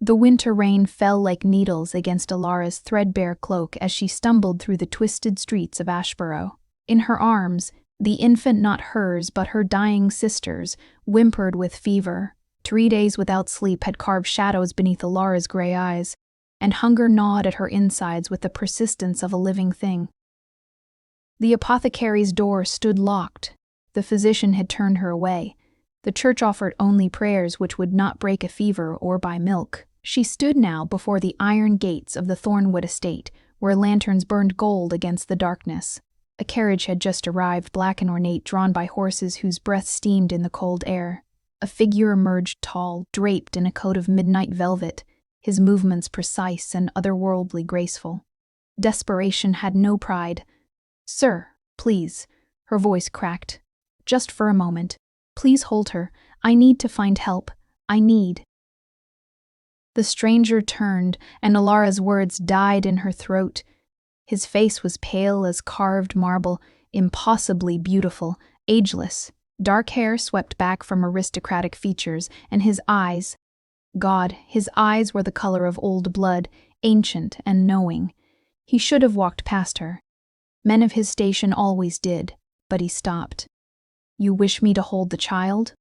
The winter rain fell like needles against Alara's threadbare cloak as she stumbled through the twisted streets of Ashborough. In her arms, the infant, not hers but her dying sister's, whimpered with fever. 3 days without sleep had carved shadows beneath Alara's gray eyes, and hunger gnawed at her insides with the persistence of a living thing. The apothecary's door stood locked. The physician had turned her away. The church offered only prayers which would not break a fever or buy milk. She stood now before the iron gates of the Thornwood estate, where lanterns burned gold against the darkness. A carriage had just arrived, black and ornate, drawn by horses whose breath steamed in the cold air. A figure emerged, tall, draped in a coat of midnight velvet, his movements precise and otherworldly graceful. Desperation had no pride. "Sir, please," her voice cracked. "Just for a moment. Please hold her. I need to find help. I need." The stranger turned, and Alara's words died in her throat. His face was pale as carved marble, impossibly beautiful, ageless. Dark hair swept back from aristocratic features, and his eyes— God, his eyes were the color of old blood, ancient and knowing. He should have walked past her. Men of his station always did, but he stopped. "You wish me to hold the child?"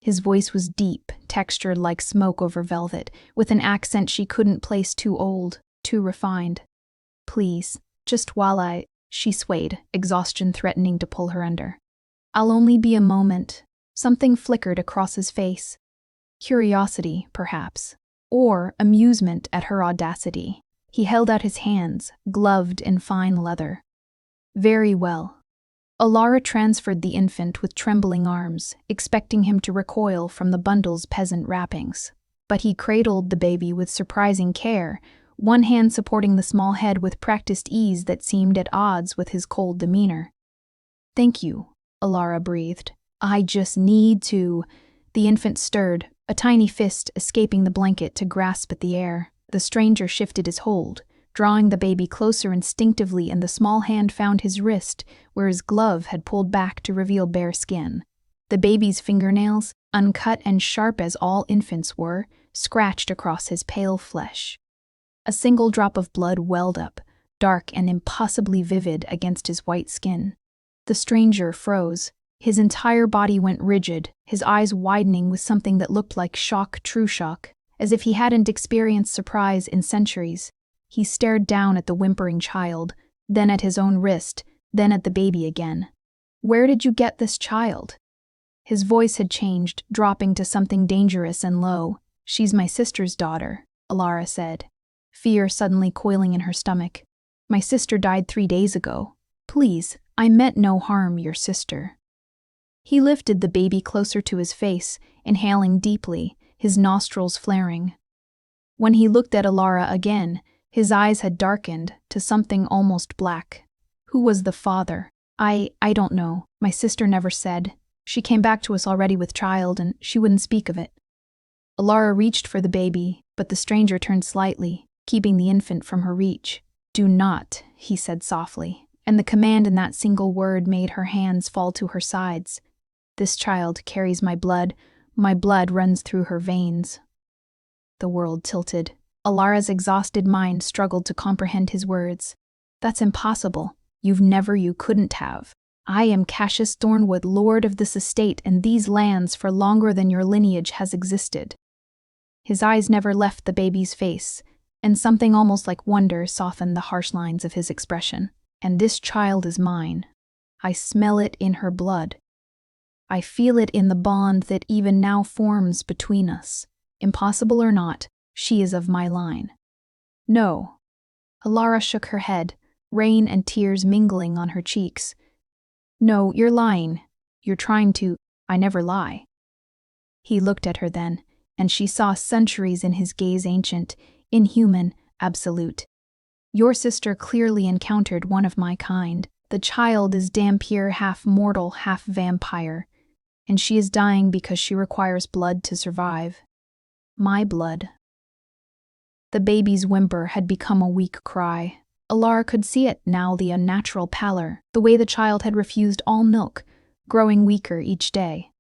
His voice was deep, textured like smoke over velvet, with an accent she couldn't place, too old, too refined. "Please, just while She swayed, exhaustion threatening to pull her under. "I'll only be a moment." Something flickered across his face. Curiosity, perhaps, or amusement at her audacity. He held out his hands, gloved in fine leather. "Very well." Alara transferred the infant with trembling arms, expecting him to recoil from the bundle's peasant wrappings. But he cradled the baby with surprising care, one hand supporting the small head with practiced ease that seemed at odds with his cold demeanor. "Thank you," Alara breathed. "I just need to—" The infant stirred, a tiny fist escaping the blanket to grasp at the air. The stranger shifted his hold, drawing the baby closer instinctively, and the small hand found his wrist, where his glove had pulled back to reveal bare skin. The baby's fingernails, uncut and sharp as all infants were, scratched across his pale flesh. A single drop of blood welled up, dark and impossibly vivid against his white skin. The stranger froze. His entire body went rigid, his eyes widening with something that looked like shock, true shock, as if he hadn't experienced surprise in centuries. He stared down at the whimpering child, then at his own wrist, then at the baby again. "Where did you get this child?" His voice had changed, dropping to something dangerous and low. "She's my sister's daughter," Alara said, fear suddenly coiling in her stomach. "My sister died 3 days ago. Please, I meant no harm, your sister." He lifted the baby closer to his face, inhaling deeply, his nostrils flaring. When he looked at Alara again, his eyes had darkened to something almost black. "Who was the father?" I don't know. My sister never said. She came back to us already with child, and she wouldn't speak of it." Alara reached for the baby, but the stranger turned slightly, keeping the infant from her reach. "Do not," he said softly, and the command in that single word made her hands fall to her sides. "This child carries my blood runs through her veins." The world tilted. Alara's exhausted mind struggled to comprehend his words. "That's impossible. You couldn't have. I am Cassius Thornwood, lord of this estate and these lands for longer than your lineage has existed." His eyes never left the baby's face, and something almost like wonder softened the harsh lines of his expression. "And this child is mine. I smell it in her blood. I feel it in the bond that even now forms between us. Impossible or not, she is of my line." "No." Alara shook her head, rain and tears mingling on her cheeks. "No, you're lying. You're trying to— I never lie." He looked at her then, and she saw centuries in his gaze, ancient, inhuman, absolute. "Your sister clearly encountered one of my kind. The child is Dampier, half mortal, half vampire, and she is dying because she requires blood to survive. My blood." The baby's whimper had become a weak cry. Alara could see it now, the unnatural pallor, the way the child had refused all milk, growing weaker each day.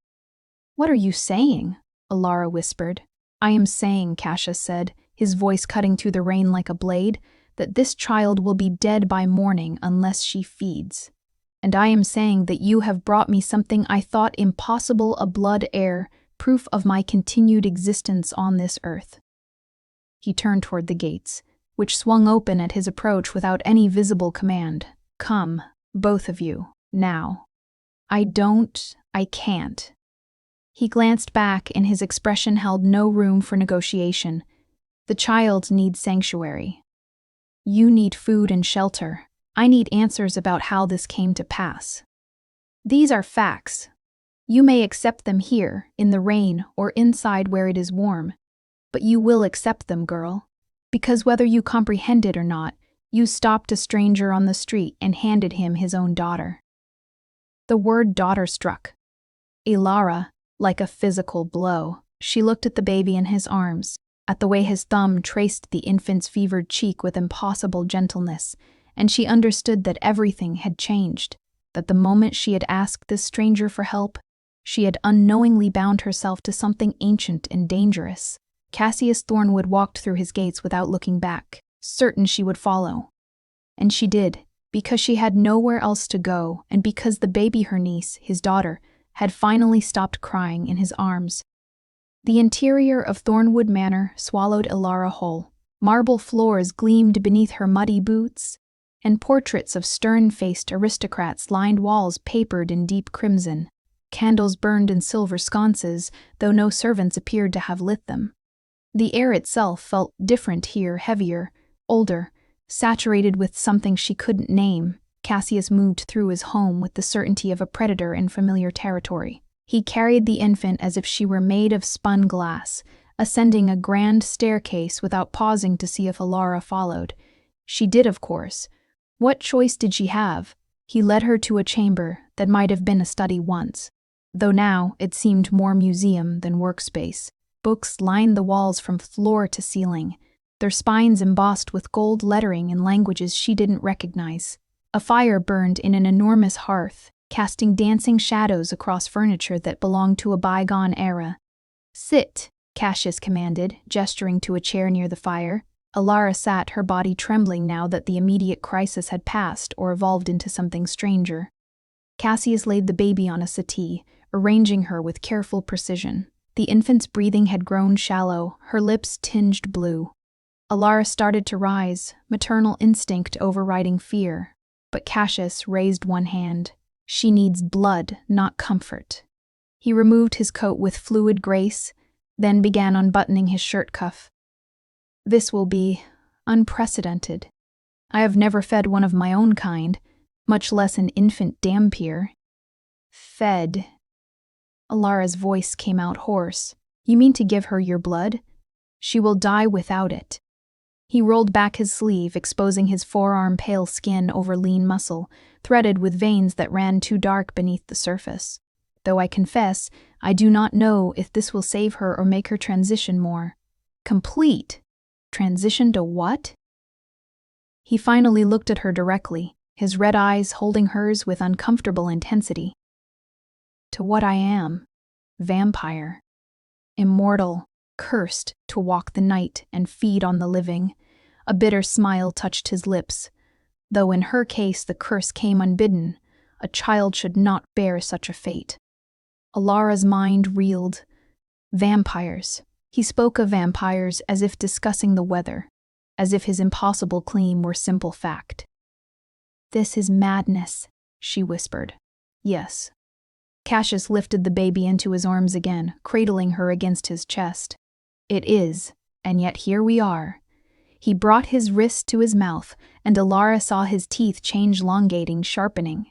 "What are you saying?" Alara whispered. I am saying, Cassius said, his voice cutting through the rain like a blade, that this child will be dead by morning unless she feeds. And I am saying that you have brought me something I thought impossible, a blood heir, proof of my continued existence on this earth. He turned toward the gates, which swung open at his approach without any visible command. Come, both of you, now. I can't. He glanced back, and his expression held no room for negotiation. The child needs sanctuary. You need food and shelter. I need answers about how this came to pass. These are facts. You may accept them here, in the rain, or inside where it is warm. But you will accept them, girl. Because whether you comprehend it or not, you stopped a stranger on the street and handed him his own daughter. The word daughter struck Ilara like a physical blow. She looked at the baby in his arms, at the way his thumb traced the infant's fevered cheek with impossible gentleness, and she understood that everything had changed, that the moment she had asked this stranger for help, she had unknowingly bound herself to something ancient and dangerous. Cassius Thornwood walked through his gates without looking back, certain she would follow. And she did, because she had nowhere else to go, and because the baby, her niece, his daughter, had finally stopped crying in his arms. The interior of Thornwood Manor swallowed Ilara whole. Marble floors gleamed beneath her muddy boots, and portraits of stern-faced aristocrats lined walls papered in deep crimson. Candles burned in silver sconces, though no servants appeared to have lit them. The air itself felt different here, heavier, older, saturated with something she couldn't name. Cassius moved through his home with the certainty of a predator in familiar territory. He carried the infant as if she were made of spun glass, ascending a grand staircase without pausing to see if Ilara followed. She did, of course. What choice did she have? He led her to a chamber that might have been a study once, though now it seemed more museum than workspace. Books lined the walls from floor to ceiling, their spines embossed with gold lettering in languages she didn't recognize. A fire burned in an enormous hearth, casting dancing shadows across furniture that belonged to a bygone era. Sit, Cassius commanded, gesturing to a chair near the fire. Ilara sat, her body trembling now that the immediate crisis had passed or evolved into something stranger. Cassius laid the baby on a settee, arranging her with careful precision. The infant's breathing had grown shallow, her lips tinged blue. Ilara started to rise, maternal instinct overriding fear. But Cassius raised one hand. She needs blood, not comfort. He removed his coat with fluid grace, then began unbuttoning his shirt cuff. This will be unprecedented. I have never fed one of my own kind, much less an infant dampier. Fed. Ilara's voice came out hoarse. You mean to give her your blood? She will die without it. He rolled back his sleeve, exposing his forearm pale skin over lean muscle, threaded with veins that ran too dark beneath the surface. Though I confess, I do not know if this will save her or make her transition more complete. Transition to what? He finally looked at her directly, his red eyes holding hers with uncomfortable intensity. To what I am. Vampire. Immortal, cursed to walk the night and feed on the living. A bitter smile touched his lips. Though in her case the curse came unbidden, a child should not bear such a fate. Ilara's mind reeled. Vampires. He spoke of vampires as if discussing the weather, as if his impossible claim were simple fact. This is madness, she whispered. Yes. Cassius lifted the baby into his arms again, cradling her against his chest. It is, and yet here we are. He brought his wrist to his mouth, and Ilara saw his teeth change, elongating, sharpening,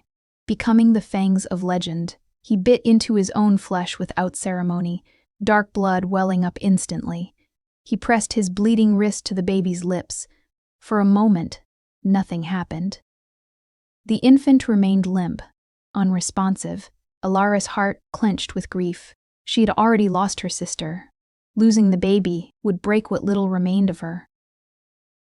becoming the fangs of legend. He bit into his own flesh without ceremony, dark blood welling up instantly. He pressed his bleeding wrist to the baby's lips. For a moment, nothing happened. The infant remained limp, unresponsive. Ilara's heart clenched with grief. She had already lost her sister. Losing the baby would break what little remained of her.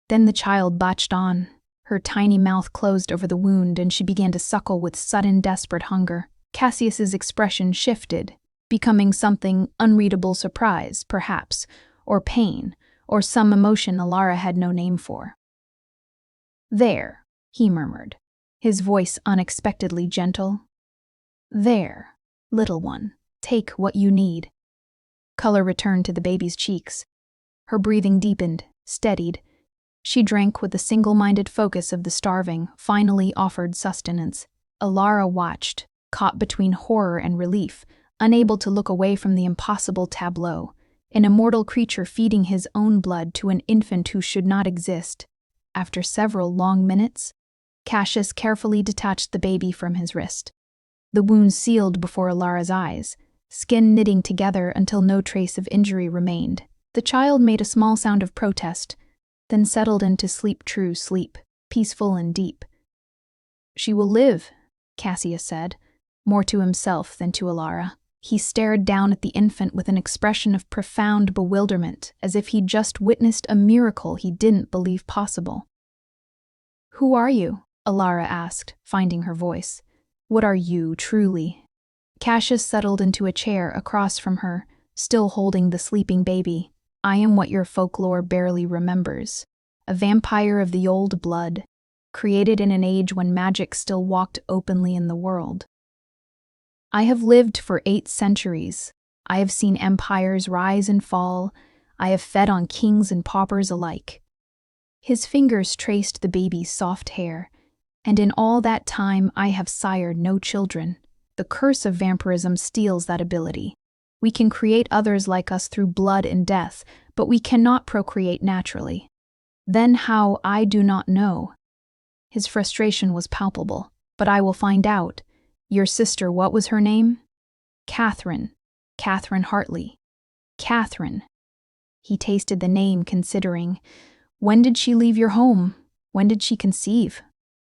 Then the child latched on. Her tiny mouth closed over the wound, and she began to suckle with sudden, desperate hunger. Cassius's expression shifted, becoming something unreadable surprise, perhaps, or pain, or some emotion Alara had no name for. "There," he murmured, his voice unexpectedly gentle. "There, little one, take what you need." Color returned to the baby's cheeks. Her breathing deepened, steadied. She drank with the single-minded focus of the starving, finally offered sustenance. Alara watched, caught between horror and relief, unable to look away from the impossible tableau, an immortal creature feeding his own blood to an infant who should not exist. After several long minutes, Cassius carefully detached the baby from his wrist. The wound sealed before Alara's eyes, skin knitting together until no trace of injury remained. The child made a small sound of protest, then settled into true sleep, peaceful and deep. "She will live," Cassius said, more to himself than to Alara. He stared down at the infant with an expression of profound bewilderment, as if he'd just witnessed a miracle he didn't believe possible. "Who are you?" Alara asked, finding her voice. "What are you, truly?" Cassius settled into a chair across from her, still holding the sleeping baby. "I am what your folklore barely remembers. A vampire of the old blood, created in an age when magic still walked openly in the world. I have lived for 8 centuries. I have seen empires rise and fall. I have fed on kings and paupers alike." His fingers traced the baby's soft hair. "And in all that time I have sired no children. The curse of vampirism steals that ability. We can create others like us through blood and death, but we cannot procreate naturally. Then how, I do not know." His frustration was palpable. "But I will find out. Your sister, what was her name?" "Catherine. Catherine Hartley." "Catherine." He tasted the name, considering. "When did she leave your home? When did she conceive?"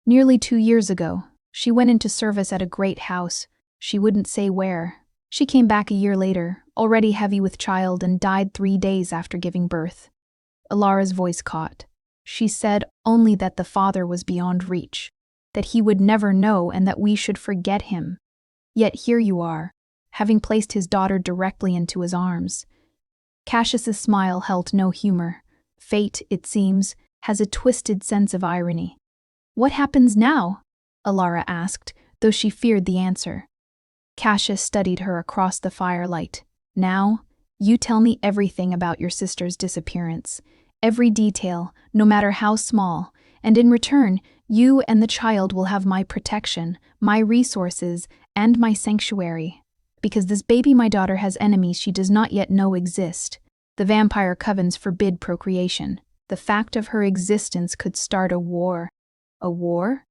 "Nearly 2 years ago. She went into service at a great house. She wouldn't say where. She came back a year later, already heavy with child, and died 3 days after giving birth." Alara's voice caught. She said only that the father was beyond reach, that he would never know and that we should forget him. Yet here you are, having placed his daughter directly into his arms. Cassius's smile held no humor. Fate, it seems, has a twisted sense of irony. "What happens now?" Alara asked, though she feared the answer. Cassius studied her across the firelight. "Now, you tell me everything about your sister's disappearance. Every detail, no matter how small, and in return, you and the child will have my protection, my resources, and my sanctuary. Because this baby my daughter has enemies she does not yet know exist. The vampire covens forbid procreation. The fact of her existence could start a war." "A war?"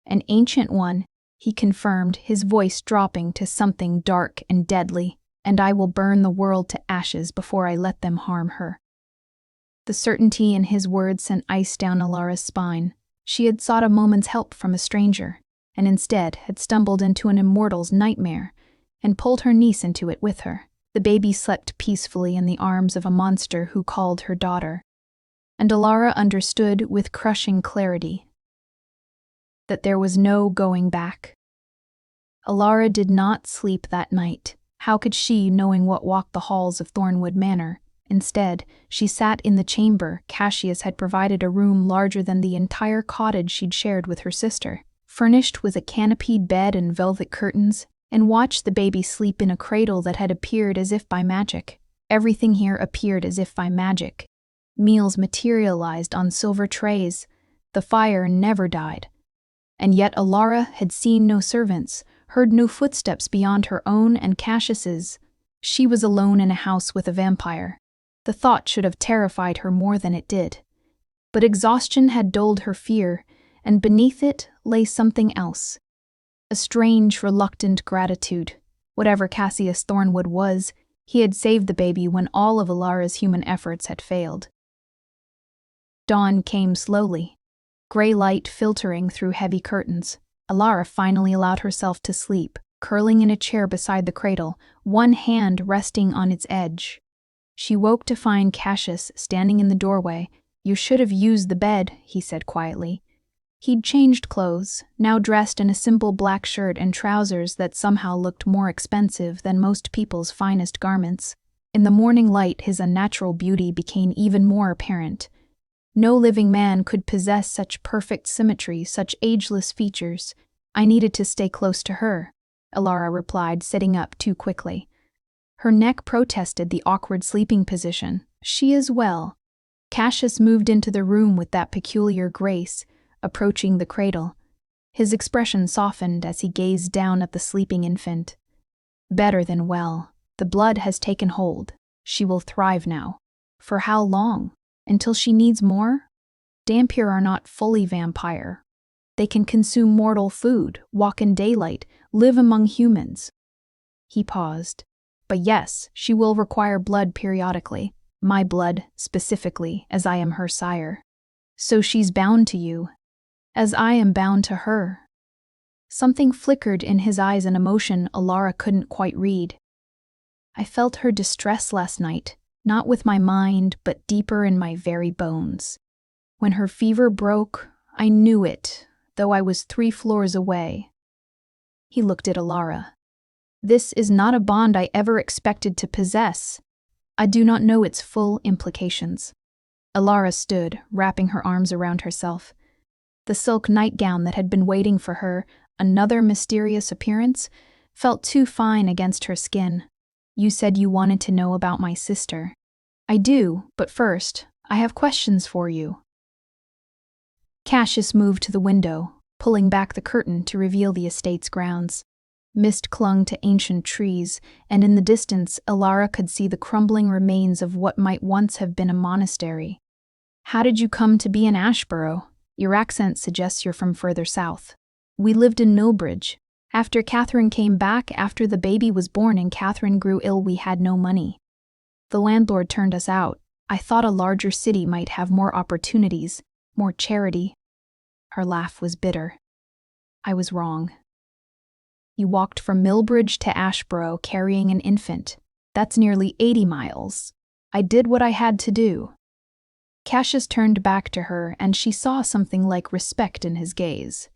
"An ancient one," he confirmed, his voice dropping to something dark and deadly. "And I will burn the world to ashes before I let them harm her." The certainty in his words sent ice down Alara's spine. She had sought a moment's help from a stranger, and instead had stumbled into an immortal's nightmare, and pulled her niece into it with her. The baby slept peacefully in the arms of a monster who called her daughter. And Alara understood with crushing clarity that there was no going back. Alara did not sleep that night. How could she, knowing what walked the halls of Thornwood Manor? Instead, she sat in the chamber. Cassius had provided a room larger than the entire cottage she'd shared with her sister, furnished with a canopied bed and velvet curtains, and watched the baby sleep in a cradle that had appeared as if by magic. Everything here appeared as if by magic. Meals materialized on silver trays. The fire never died. And yet Alara had seen no servants, heard no footsteps beyond her own and Cassius's. She was alone in a house with a vampire. The thought should have terrified her more than it did. But exhaustion had dulled her fear, and beneath it lay something else. A strange, reluctant gratitude. Whatever Cassius Thornwood was, he had saved the baby when all of Alara's human efforts had failed. Dawn came slowly, gray light filtering through heavy curtains. Alara finally allowed herself to sleep, curling in a chair beside the cradle, one hand resting on its edge. She woke to find Cassius standing in the doorway. "You should have used the bed," he said quietly. He'd changed clothes, now dressed in a simple black shirt and trousers that somehow looked more expensive than most people's finest garments. In the morning light, his unnatural beauty became even more apparent. No living man could possess such perfect symmetry, such ageless features. I needed to stay close to her, Alara replied, sitting up too quickly. Her neck protested the awkward sleeping position. She is well. Cassius moved into the room with that peculiar grace, approaching the cradle. His expression softened as he gazed down at the sleeping infant. Better than well. The blood has taken hold. She will thrive now. For how long? Until she needs more? Dhampir are not fully vampire. They can consume mortal food, walk in daylight, live among humans. He paused. But yes, she will require blood periodically. My blood, specifically, as I am her sire. So she's bound to you, as I am bound to her. Something flickered in his eyes, an emotion Alara couldn't quite read. I felt her distress last night, not with my mind, but deeper in my very bones. When her fever broke, I knew it, though I was 3 floors away. He looked at Alara. This is not a bond I ever expected to possess. I do not know its full implications. Alara stood, wrapping her arms around herself. The silk nightgown that had been waiting for her, another mysterious appearance, felt too fine against her skin. You said you wanted to know about my sister. I do, but first, I have questions for you. Cassius moved to the window, pulling back the curtain to reveal the estate's grounds. Mist clung to ancient trees, and in the distance, Alara could see the crumbling remains of what might once have been a monastery. How did you come to be in Ashborough? Your accent suggests you're from further south. We lived in Millbridge. After Catherine came back, after the baby was born and Catherine grew ill, we had no money. The landlord turned us out. I thought a larger city might have more opportunities, more charity. Her laugh was bitter. I was wrong. You walked from Millbridge to Ashborough carrying an infant. That's nearly 80 miles. I did what I had to do. Cassius turned back to her, and she saw something like respect in his gaze.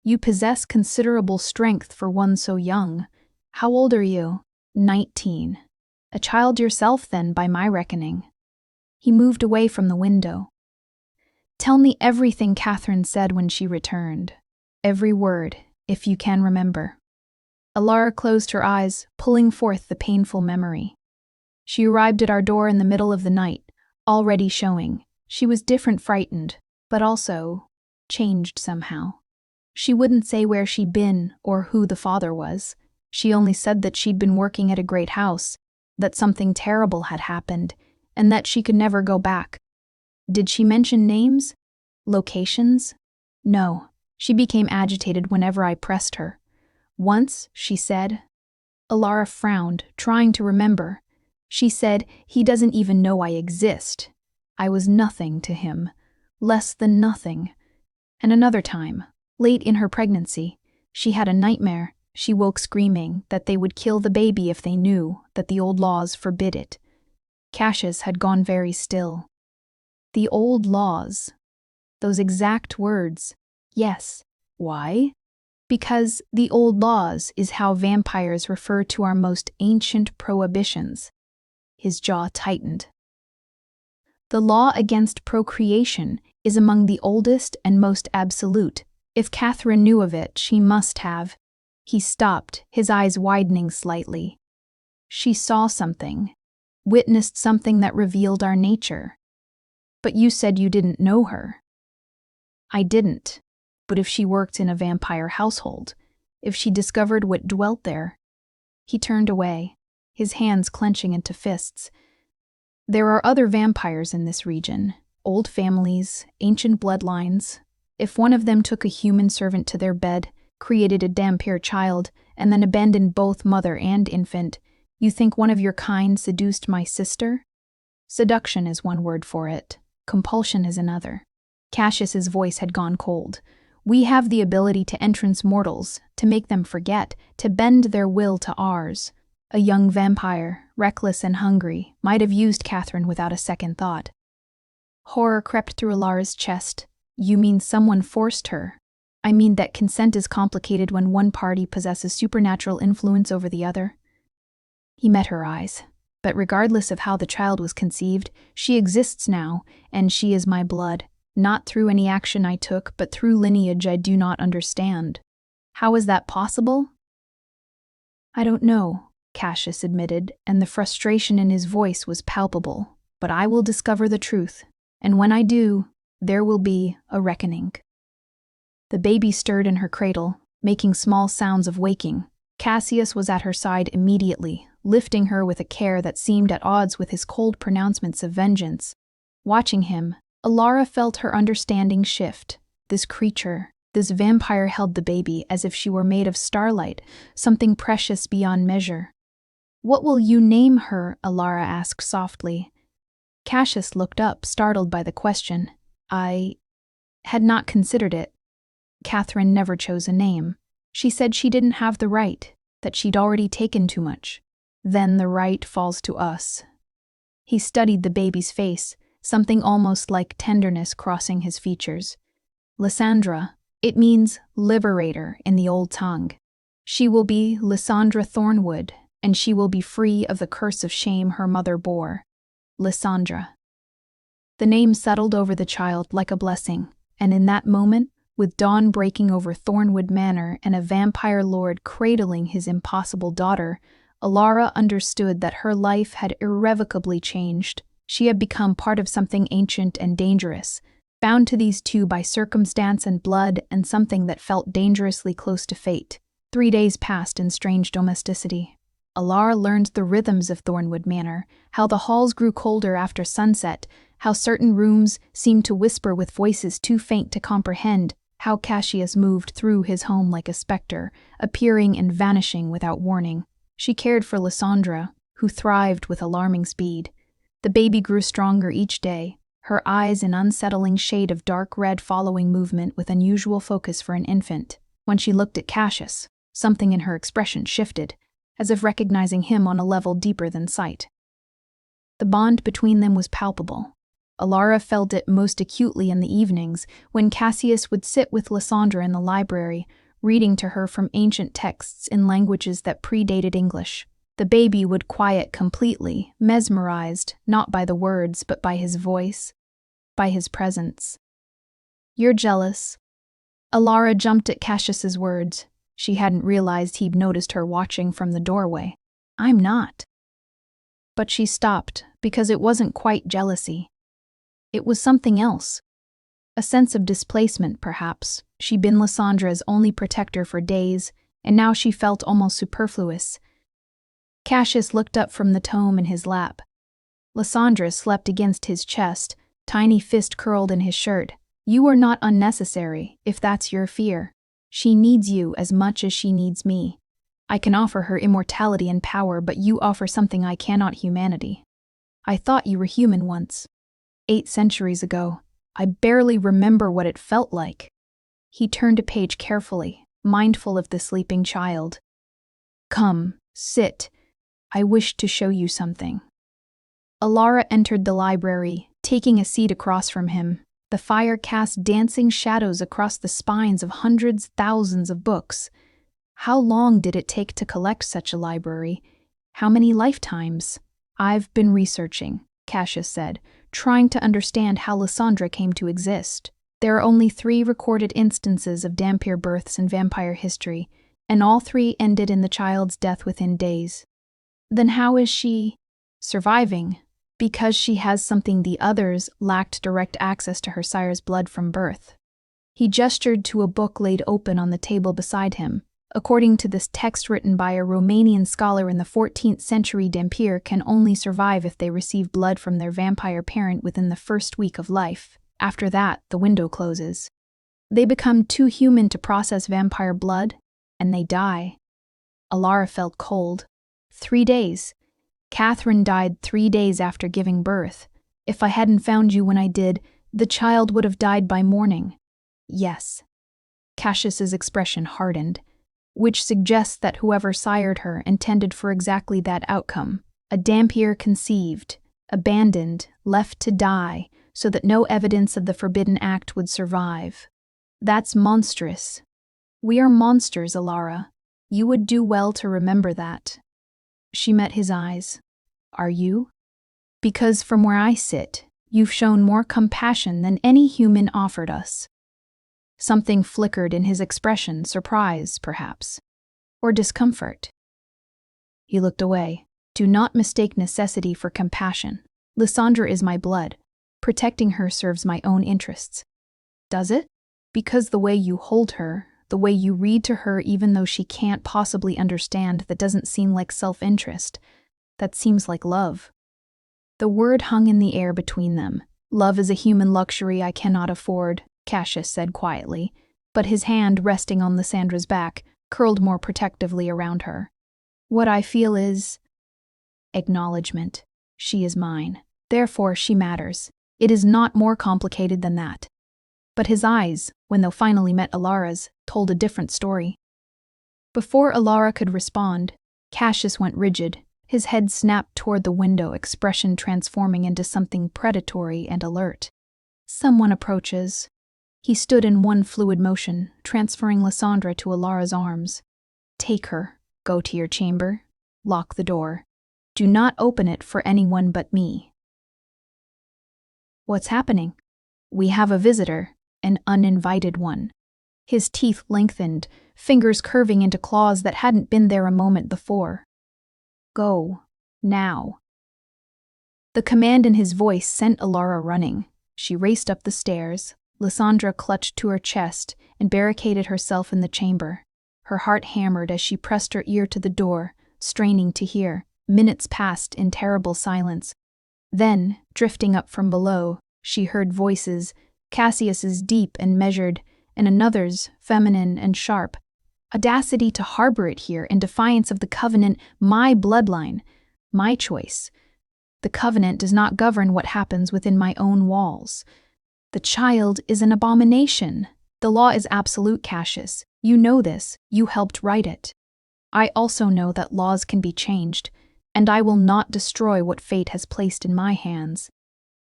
You possess considerable strength for one so young. How old are you? 19. A child yourself, then, by my reckoning. He moved away from the window. Tell me everything Catherine said when she returned. Every word, if you can remember. Alara closed her eyes, pulling forth the painful memory. She arrived at our door in the middle of the night, already showing. She was different, frightened, but also changed somehow. She wouldn't say where she'd been or who the father was. She only said that she'd been working at a great house, that something terrible had happened, and that she could never go back. Did she mention names? Locations? No. She became agitated whenever I pressed her. Once, she said. Alara frowned, trying to remember. She said, he doesn't even know I exist. I was nothing to him. Less than nothing. And another time, late in her pregnancy, she had a nightmare. She woke screaming that they would kill the baby if they knew that the old laws forbid it. Cassius had gone very still. The old laws. Those exact words. Yes. Why? Because the old laws is how vampires refer to our most ancient prohibitions. His jaw tightened. The law against procreation is among the oldest and most absolute. If Catherine knew of it, she must have. He stopped, his eyes widening slightly. She saw something, witnessed something that revealed our nature. But you said you didn't know her. I didn't. But if she worked in a vampire household, if she discovered what dwelt there. He turned away, his hands clenching into fists. There are other vampires in this region, old families, ancient bloodlines. If one of them took a human servant to their bed, created a Dhampir child, and then abandoned both mother and infant, you think one of your kind seduced my sister? Seduction is one word for it. Compulsion is another. Cassius's voice had gone cold. We have the ability to entrance mortals, to make them forget, to bend their will to ours. A young vampire, reckless and hungry, might have used Catherine without a second thought. Horror crept through Alara's chest. You mean someone forced her? I mean that consent is complicated when one party possesses supernatural influence over the other. He met her eyes. But regardless of how the child was conceived, she exists now, and she is my blood, not through any action I took, but through lineage I do not understand. How is that possible? I don't know, Cassius admitted, and the frustration in his voice was palpable. But I will discover the truth, and when I do, there will be a reckoning. The baby stirred in her cradle, making small sounds of waking. Cassius was at her side immediately, lifting her with a care that seemed at odds with his cold pronouncements of vengeance. Watching him, Alara felt her understanding shift. This creature, this vampire held the baby as if she were made of starlight, something precious beyond measure. What will you name her? Alara asked softly. Cassius looked up, startled by the question. I had not considered it. Catherine never chose a name. She said she didn't have the right, that she'd already taken too much. Then the right falls to us. He studied the baby's face, something almost like tenderness crossing his features. Lysandra, it means liberator in the old tongue. She will be Lysandra Thornwood, and she will be free of the curse of shame her mother bore. Lysandra. The name settled over the child like a blessing, and in that moment, with dawn breaking over Thornwood Manor and a vampire lord cradling his impossible daughter, Alara understood that her life had irrevocably changed. She had become part of something ancient and dangerous, bound to these two by circumstance and blood and something that felt dangerously close to fate. 3 days passed in strange domesticity. Alara learned the rhythms of Thornwood Manor, how the halls grew colder after sunset, how certain rooms seemed to whisper with voices too faint to comprehend, how Cassius moved through his home like a specter, appearing and vanishing without warning. She cared for Lysandra, who thrived with alarming speed. The baby grew stronger each day, her eyes an unsettling shade of dark red following movement with unusual focus for an infant. When she looked at Cassius, something in her expression shifted, as if recognizing him on a level deeper than sight. The bond between them was palpable. Alara felt it most acutely in the evenings, when Cassius would sit with Lysandra in the library, reading to her from ancient texts in languages that predated English. The baby would quiet completely, mesmerized, not by the words, but by his voice, by his presence. You're jealous. Alara jumped at Cassius's words. She hadn't realized he'd noticed her watching from the doorway. I'm not. But she stopped, because it wasn't quite jealousy. It was something else. A sense of displacement, perhaps. She'd been Lysandra's only protector for days, and now she felt almost superfluous. Cassius looked up from the tome in his lap. Lysandra slept against his chest, tiny fist curled in his shirt. You are not unnecessary, if that's your fear. She needs you as much as she needs me. I can offer her immortality and power, but you offer something I cannot: humanity. I thought you were human once. 8 centuries ago. I barely remember what it felt like. He turned a page carefully, mindful of the sleeping child. Come, sit. I wish to show you something. Alara entered the library, taking a seat across from him. The fire cast dancing shadows across the spines of hundreds, thousands of books. How long did it take to collect such a library? How many lifetimes? I've been researching, Cassius said, trying to understand how Lysandra came to exist. There are only 3 recorded instances of Dhampir births in vampire history, and all 3 ended in the child's death within days. Then how is she surviving? Because she has something the others lacked: direct access to her sire's blood from birth. He gestured to a book laid open on the table beside him. According to this text written by a Romanian scholar in the 14th century, Dhampir can only survive if they receive blood from their vampire parent within the first week of life. After that, the window closes. They become too human to process vampire blood, and they die. Alara felt cold. 3 days. Catherine died 3 days after giving birth. If I hadn't found you when I did, the child would have died by morning. Yes. Cassius's expression hardened, which suggests that whoever sired her intended for exactly that outcome. A Dhampir conceived, abandoned, left to die, so that no evidence of the forbidden act would survive. That's monstrous. We are monsters, Alara. You would do well to remember that. She met his eyes. Are you? Because from where I sit, you've shown more compassion than any human offered us. Something flickered in his expression, surprise, perhaps, or discomfort. He looked away. Do not mistake necessity for compassion. Lysandra is my blood. Protecting her serves my own interests. Does it? Because the way you hold her, the way you read to her even though she can't possibly understand, that doesn't seem like self-interest. That seems like love. The word hung in the air between them. Love is a human luxury I cannot afford, Cassius said quietly, but his hand, resting on Lysandra's back, curled more protectively around her. What I feel is acknowledgement. She is mine. Therefore, she matters. It is not more complicated than that. But his eyes, when they finally met Alara's, told a different story. Before Alara could respond, Cassius went rigid. His head snapped toward the window, expression transforming into something predatory and alert. Someone approaches. He stood in one fluid motion, transferring Lysandra to Alara's arms. Take her. Go to your chamber. Lock the door. Do not open it for anyone but me. What's happening? We have a visitor, an uninvited one. His teeth lengthened, fingers curving into claws that hadn't been there a moment before. Go. Now. The command in his voice sent Alara running. She raced up the stairs. Lysandra clutched to her chest and barricaded herself in the chamber. Her heart hammered as she pressed her ear to the door, straining to hear. Minutes passed in terrible silence. Then, drifting up from below, she heard voices, Cassius's deep and measured, and another's feminine and sharp. Audacity to harbor it here in defiance of the covenant, my bloodline, my choice. The covenant does not govern what happens within my own walls. The child is an abomination. The law is absolute, Cassius. You know this. You helped write it. I also know that laws can be changed, and I will not destroy what fate has placed in my hands.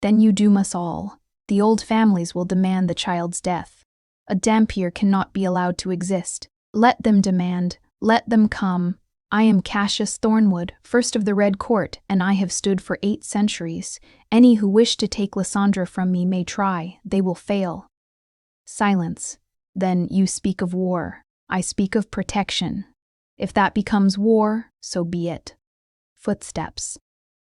Then you doom us all. The old families will demand the child's death. A Dampier cannot be allowed to exist. Let them demand. Let them come. I am Cassius Thornwood, first of the Red Court, and I have stood for 8 centuries. Any who wish to take Lysandra from me may try. They will fail. Silence. Then you speak of war. I speak of protection. If that becomes war, so be it. Footsteps.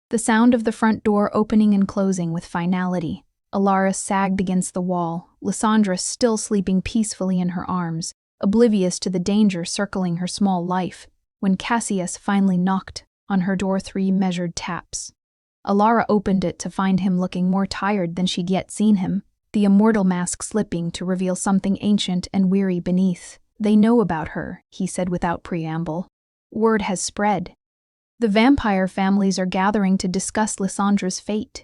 The sound of the front door opening and closing with finality. Alara sagged against the wall, Lysandra still sleeping peacefully in her arms, oblivious to the danger circling her small life, when Cassius finally knocked on her door 3 measured taps. Alara opened it to find him looking more tired than she'd yet seen him, the immortal mask slipping to reveal something ancient and weary beneath. They know about her, he said without preamble. Word has spread. The vampire families are gathering to discuss Lysandra's fate.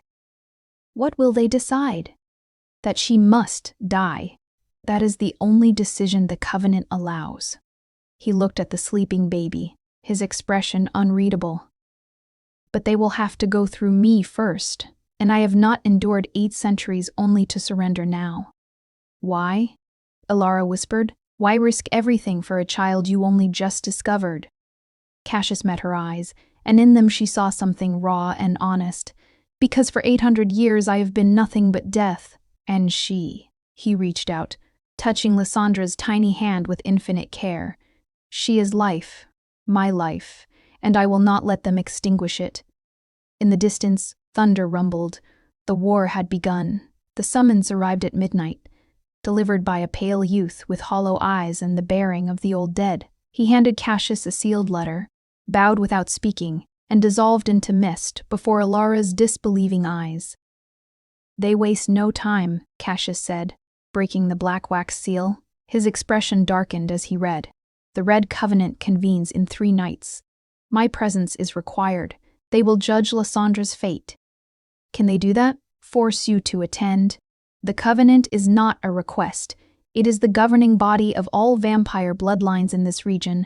What will they decide? That she must die. That is the only decision the covenant allows. He looked at the sleeping baby, his expression unreadable. But they will have to go through me first, and I have not endured 8 centuries only to surrender now. Why? Alara whispered. Why risk everything for a child you only just discovered? Cassius met her eyes, and in them she saw something raw and honest. Because for 800 years I have been nothing but death, and she. He reached out, touching Lysandra's tiny hand with infinite care. She is life, my life, and I will not let them extinguish it. In the distance, thunder rumbled. The war had begun. The summons arrived at midnight, delivered by a pale youth with hollow eyes and the bearing of the old dead. He handed Cassius a sealed letter, bowed without speaking, and dissolved into mist before Alara's disbelieving eyes. They waste no time, Cassius said, breaking the black wax seal. His expression darkened as he read. The Red Covenant convenes in 3 nights. My presence is required. They will judge Lysandra's fate. Can they do that? Force you to attend? The Covenant is not a request. It is the governing body of all vampire bloodlines in this region.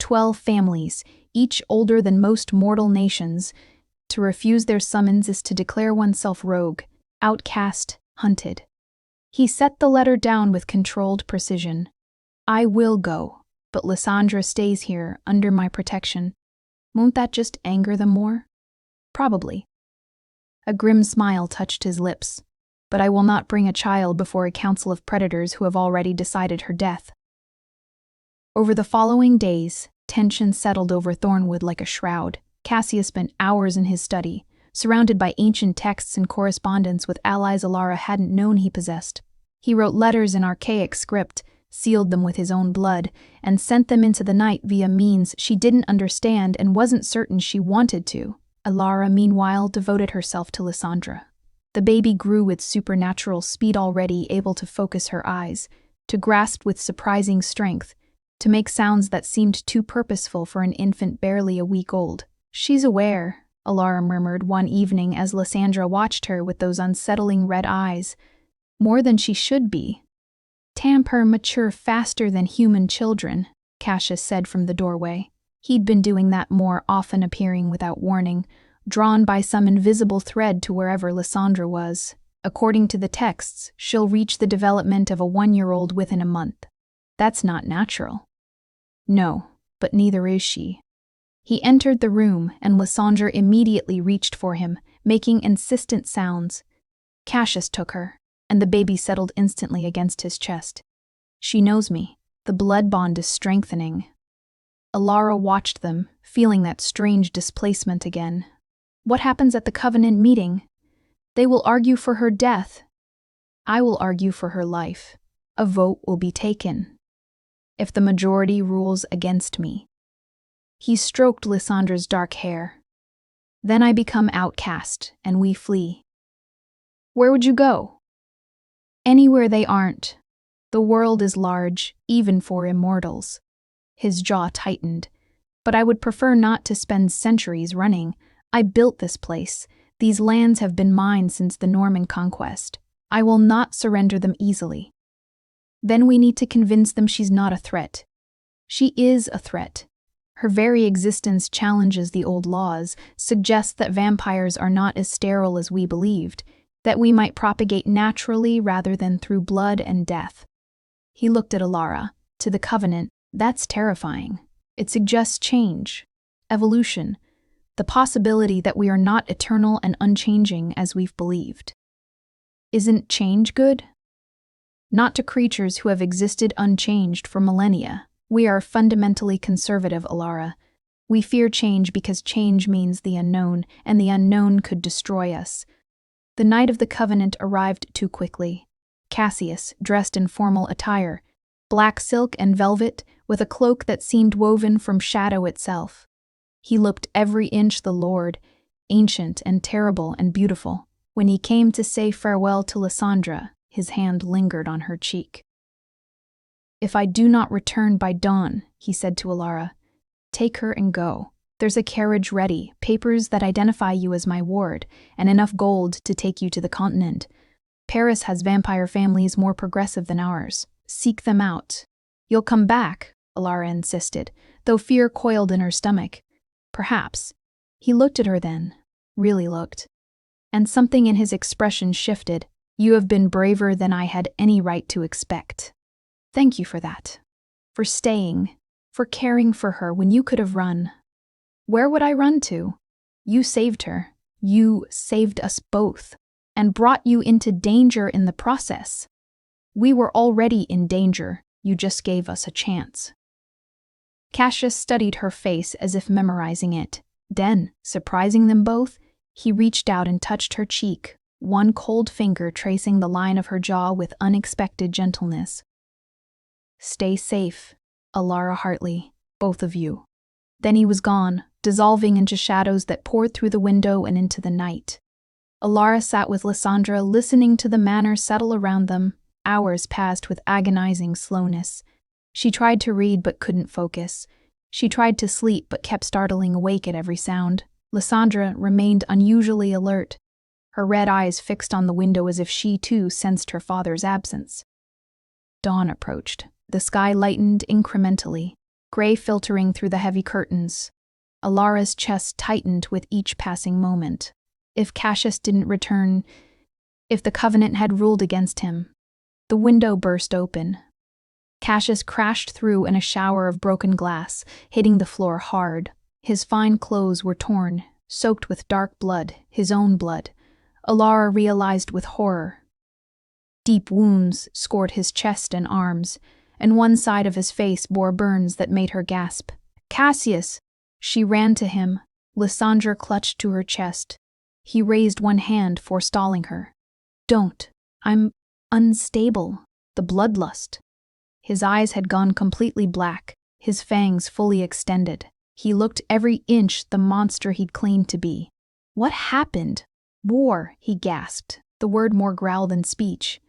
12 families, each older than most mortal nations. To refuse their summons is to declare oneself rogue, outcast, hunted. He set the letter down with controlled precision. I will go, but Lysandra stays here under my protection. Won't that just anger them more? Probably. A grim smile touched his lips. But I will not bring a child before a council of predators who have already decided her death. Over the following days, tension settled over Thornwood like a shroud. Cassius spent hours in his study, surrounded by ancient texts and correspondence with allies Alara hadn't known he possessed. He wrote letters in archaic script, sealed them with his own blood, and sent them into the night via means she didn't understand and wasn't certain she wanted to. Alara, meanwhile, devoted herself to Lysandra. The baby grew with supernatural speed, already able to focus her eyes, to grasp with surprising strength, to make sounds that seemed too purposeful for an infant barely a week old. "She's aware," Alara murmured one evening as Lysandra watched her with those unsettling red eyes. "More than she should be." "Tamper mature faster than human children," Cassius said from the doorway. He'd been doing that more often, appearing without warning, drawn by some invisible thread to wherever Lysandra was. According to the texts, she'll reach the development of a 1-year-old within a month. That's not natural. No, but neither is she. He entered the room, and Lysandra immediately reached for him, making insistent sounds. Cassius took her, and the baby settled instantly against his chest. "She knows me. The blood bond is strengthening." Alara watched them, feeling that strange displacement again. "What happens at the Covenant meeting?" "They will argue for her death. I will argue for her life. A vote will be taken. If the majority rules against me." He stroked Lysandra's dark hair. "Then I become outcast, and we flee." "Where would you go?" "Anywhere they aren't. The world is large, even for immortals." His jaw tightened. "But I would prefer not to spend centuries running. I built this place. These lands have been mine since the Norman conquest. I will not surrender them easily." "Then we need to convince them she's not a threat." "She is a threat. Her very existence challenges the old laws, suggests that vampires are not as sterile as we believed, that we might propagate naturally rather than through blood and death." He looked at Alara. "To the Covenant, that's terrifying. It suggests change, evolution, the possibility that we are not eternal and unchanging as we've believed." "Isn't change good?" "Not to creatures who have existed unchanged for millennia. We are fundamentally conservative, Alara. We fear change because change means the unknown, and the unknown could destroy us." The night of the Covenant arrived too quickly. Cassius, dressed in formal attire, black silk and velvet, with a cloak that seemed woven from shadow itself. He looked every inch the Lord, ancient and terrible and beautiful. When he came to say farewell to Lysandra, his hand lingered on her cheek. "If I do not return by dawn," he said to Alara, "take her and go. There's a carriage ready, papers that identify you as my ward, and enough gold to take you to the continent. Paris has vampire families more progressive than ours. Seek them out." "You'll come back," Alara insisted, though fear coiled in her stomach. "Perhaps." He looked at her then, really looked, and something in his expression shifted. "You have been braver than I had any right to expect. Thank you for that. For staying, for caring for her when you could have run." "Where would I run to? You saved her. You saved us both, and brought you into danger in the process. We were already in danger. You just gave us a chance." Cassius studied her face as if memorizing it. Then, surprising them both, he reached out and touched her cheek, one cold finger tracing the line of her jaw with unexpected gentleness. "Stay safe, Alara Hartley, both of you." Then he was gone, dissolving into shadows that poured through the window and into the night. Alara sat with Lysandra, listening to the manor settle around them. Hours passed with agonizing slowness. She tried to read but couldn't focus. She tried to sleep but kept startling awake at every sound. Lysandra remained unusually alert, her red eyes fixed on the window as if she too sensed her father's absence. Dawn approached. The sky lightened incrementally, gray filtering through the heavy curtains. Alara's chest tightened with each passing moment. If Cassius didn't return, if the Covenant had ruled against him. The window burst open. Cassius crashed through in a shower of broken glass, hitting the floor hard. His fine clothes were torn, soaked with dark blood, his own blood. Alara realized with horror. Deep wounds scored his chest and arms, and one side of his face bore burns that made her gasp. "Cassius!" She ran to him. Lysandra clutched to her chest. He raised one hand, forestalling her. "Don't. I'm unstable. The bloodlust." His eyes had gone completely black, his fangs fully extended. He looked every inch the monster he'd claimed to be. "What happened?" "War," he gasped, the word more growl than speech.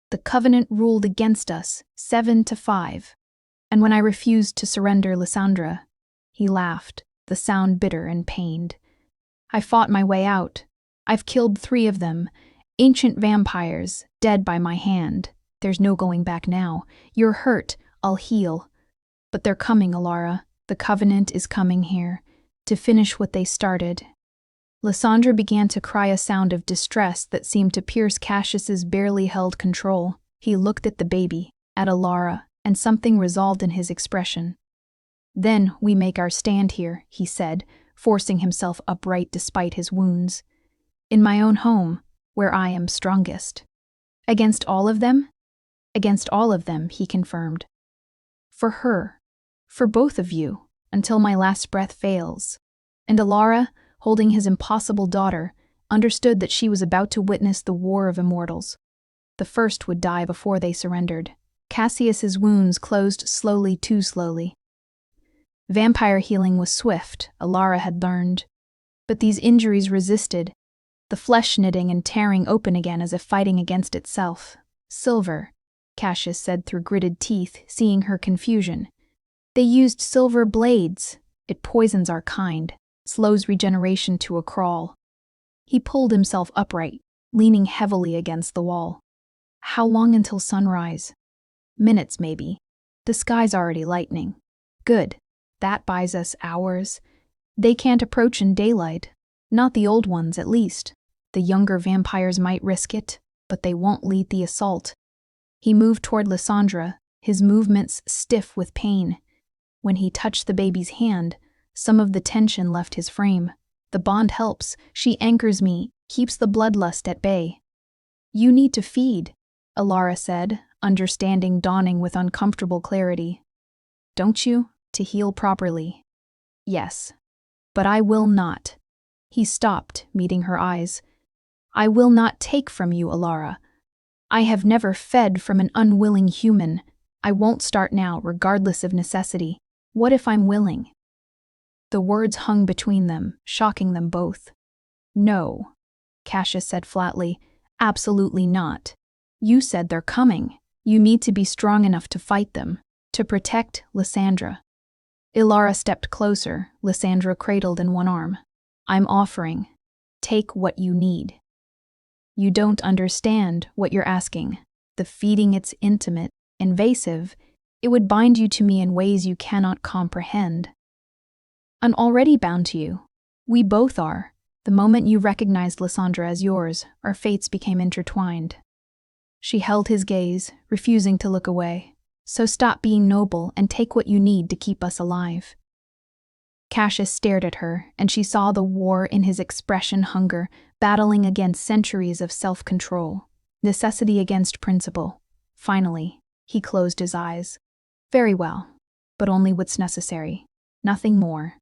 "The Covenant ruled against us, 7-5. And when I refused to surrender Lysandra," he laughed, the sound bitter and pained. "I fought my way out. I've killed 3 of them, ancient vampires, dead by my hand. There's no going back now. You're hurt, I'll heal. But they're coming, Alara. The Covenant is coming here, to finish what they started." Lysandra began to cry, a sound of distress that seemed to pierce Cassius's barely held control. He looked at the baby, at Alara, and something resolved in his expression. "Then we make our stand here," he said, forcing himself upright despite his wounds. "In my own home, where I am strongest." "Against all of them?" "Against all of them," he confirmed. "For her. For both of you, until my last breath fails." And Alara, holding his impossible daughter, understood that she was about to witness the war of immortals. The first would die before they surrendered. Cassius's wounds closed slowly, too slowly. Vampire healing was swift, Alara had learned. But these injuries resisted, the flesh knitting and tearing open again as if fighting against itself. "Silver," Cassius said through gritted teeth, seeing her confusion. "They used silver blades. It poisons our kind, slows regeneration to a crawl." He pulled himself upright, leaning heavily against the wall. "How long until sunrise?" "Minutes, maybe. The sky's already lightening." "Good. That buys us hours. They can't approach in daylight. Not the old ones, at least. The younger vampires might risk it, but they won't lead the assault." He moved toward Lysandra, his movements stiff with pain. When he touched the baby's hand, some of the tension left his frame. "The bond helps. She anchors me, keeps the bloodlust at bay." "You need to feed," Alara said, understanding dawning with uncomfortable clarity. "Don't you? To heal properly." "Yes. But I will not." He stopped, meeting her eyes. "I will not take from you, Alara. I have never fed from an unwilling human. I won't start now, regardless of necessity. What if I'm willing?" The words hung between them, shocking them both. "No," Cassius said flatly. "Absolutely not. You said they're coming. You need to be strong enough to fight them, to protect Lysandra." Alara stepped closer, Lysandra cradled in one arm. "I'm offering. Take what you need." "You don't understand what you're asking. The feeding, it's intimate, invasive. It would bind you to me in ways you cannot comprehend." "I'm already bound to you. We both are. The moment you recognized Lysandra as yours, our fates became intertwined." She held his gaze, refusing to look away. "So stop being noble and take what you need to keep us alive." Cassius stared at her, and she saw the war in his expression, hunger, battling against centuries of self-control, necessity against principle. Finally, he closed his eyes. "Very well, but only what's necessary. Nothing more."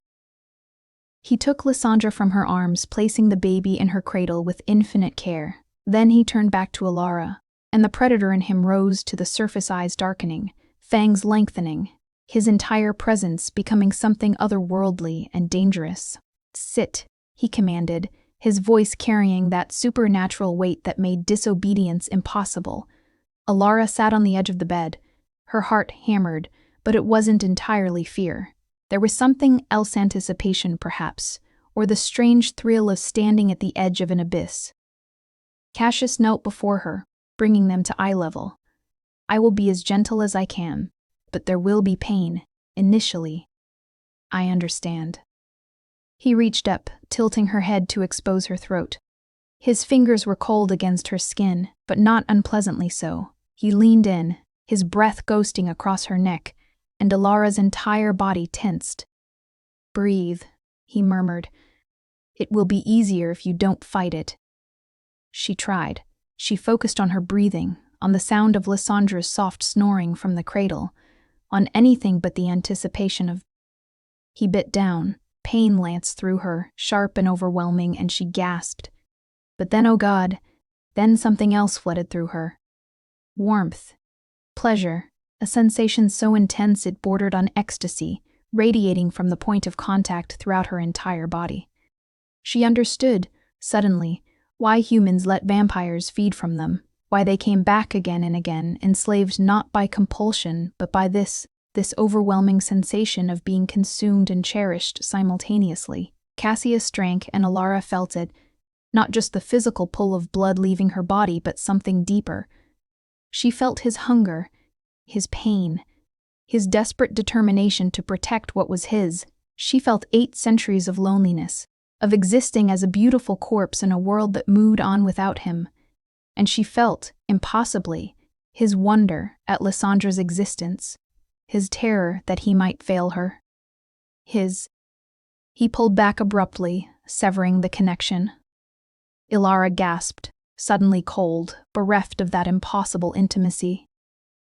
He took Lysandra from her arms, placing the baby in her cradle with infinite care. Then he turned back to Alara, and the predator in him rose to the surface, eyes darkening, fangs lengthening, his entire presence becoming something otherworldly and dangerous. "Sit," he commanded, his voice carrying that supernatural weight that made disobedience impossible. Alara sat on the edge of the bed. Her heart hammered, but it wasn't entirely fear. There was something else, anticipation perhaps, or the strange thrill of standing at the edge of an abyss. Cassius knelt before her, bringing them to eye level. "I will be as gentle as I can, but there will be pain, initially." "I understand." He reached up, tilting her head to expose her throat. His fingers were cold against her skin, but not unpleasantly so. He leaned in, his breath ghosting across her neck, and Alara's entire body tensed. "Breathe," he murmured. It will be easier if you don't fight it. She tried. She focused on her breathing, on the sound of Lysandra's soft snoring from the cradle, on anything but the anticipation of... He bit down. Pain lanced through her, sharp and overwhelming, and she gasped. But then, oh God, then something else flooded through her. Warmth. Pleasure. A sensation so intense it bordered on ecstasy, radiating from the point of contact throughout her entire body. She understood, suddenly, why humans let vampires feed from them, why they came back again and again, enslaved not by compulsion, but by this overwhelming sensation of being consumed and cherished simultaneously. Cassius drank, and Alara felt it, not just the physical pull of blood leaving her body, but something deeper. She felt his hunger, his pain, his desperate determination to protect what was his. She felt 8 centuries of loneliness, of existing as a beautiful corpse in a world that moved on without him. And she felt, impossibly, his wonder at Lysandra's existence, his terror that he might fail her. He pulled back abruptly, severing the connection. Ilara gasped, suddenly cold, bereft of that impossible intimacy.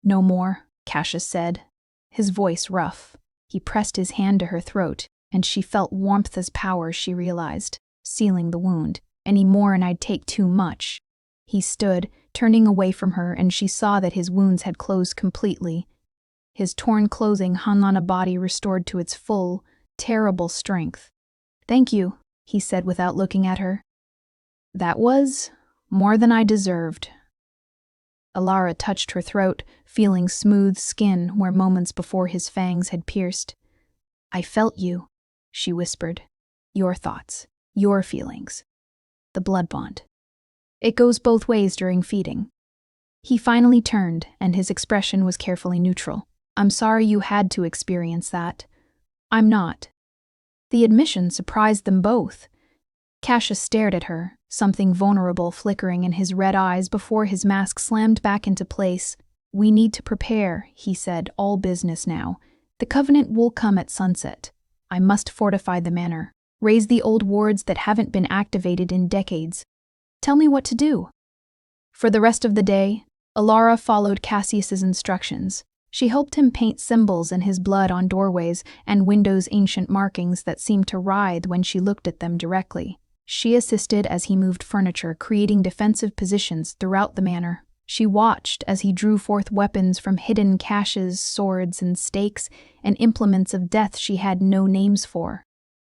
No more, Cassius said, his voice rough. He pressed his hand to her throat, and she felt warmth as power, she realized, sealing the wound. Any more and I'd take too much. He stood, turning away from her, and she saw that his wounds had closed completely. His torn clothing hung on a body restored to its full, terrible strength. "Thank you," he said without looking at her. "That was more than I deserved." Alara touched her throat, feeling smooth skin where moments before his fangs had pierced. "I felt you," she whispered. "Your thoughts, your feelings. The blood bond. It goes both ways during feeding." He finally turned, and his expression was carefully neutral. "I'm sorry you had to experience that." "I'm not." The admission surprised them both. Cassius stared at her, something vulnerable flickering in his red eyes before his mask slammed back into place. "We need to prepare," he said, all business now. "The Covenant will come at sunset. I must fortify the manor, raise the old wards that haven't been activated in decades. Tell me what to do." For the rest of the day, Alara followed Cassius's instructions. She helped him paint symbols in his blood on doorways and windows, ancient markings that seemed to writhe when she looked at them directly. She assisted as he moved furniture, creating defensive positions throughout the manor. She watched as he drew forth weapons from hidden caches, swords and stakes, and implements of death she had no names for.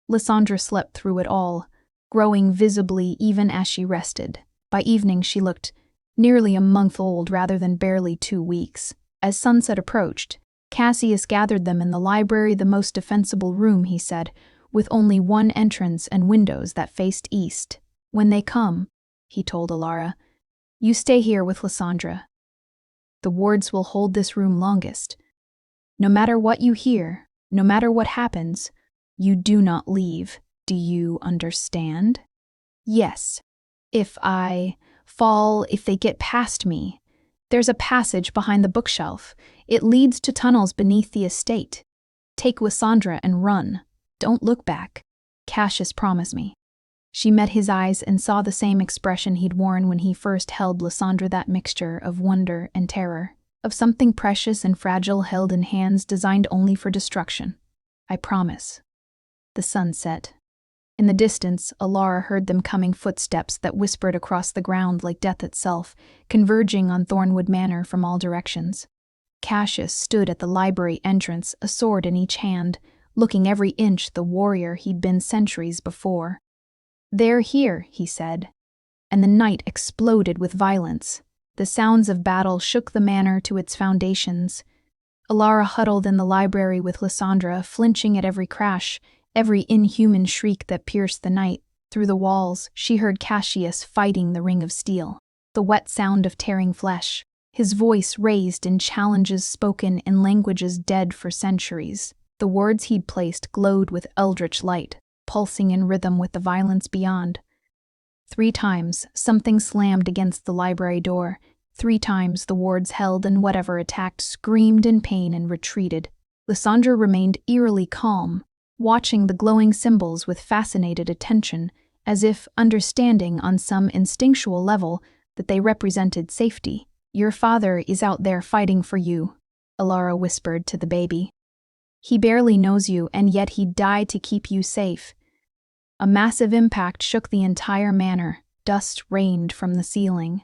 Lysandra slept through it all, growing visibly even as she rested. By evening she looked nearly a month old rather than barely 2 weeks. As sunset approached, Cassius gathered them in the library, the most defensible room, he said, with only one entrance and windows that faced east. "When they come," he told Alara, "you stay here with Lysandra. The wards will hold this room longest. No matter what you hear, no matter what happens, you do not leave. Do you understand?" "Yes. If I fall, if they get past me. There's a passage behind the bookshelf. It leads to tunnels beneath the estate. Take Lysandra and run. Don't look back. Cassius promised me." She met his eyes and saw the same expression he'd worn when he first held Lysandra, that mixture of wonder and terror, of something precious and fragile held in hands designed only for destruction. "I promise." The sun set. In the distance, Alara heard them coming, footsteps that whispered across the ground like death itself, converging on Thornwood Manor from all directions. Cassius stood at the library entrance, a sword in each hand, looking every inch the warrior he'd been centuries before. "They're here," he said, and the night exploded with violence. The sounds of battle shook the manor to its foundations. Alara huddled in the library with Lysandra, flinching at every crash, every inhuman shriek that pierced the night. Through the walls, she heard Cassius fighting the ring of steel, the wet sound of tearing flesh, his voice raised in challenges spoken in languages dead for centuries. The words he'd placed glowed with eldritch light, pulsing in rhythm with the violence beyond. 3 times, something slammed against the library door. 3 times the wards held, and whatever attacked screamed in pain and retreated. Lysandra remained eerily calm, watching the glowing symbols with fascinated attention, as if understanding on some instinctual level that they represented safety. "Your father is out there fighting for you," Alara whispered to the baby. "He barely knows you, and yet he died to keep you safe." A massive impact shook the entire manor. Dust rained from the ceiling.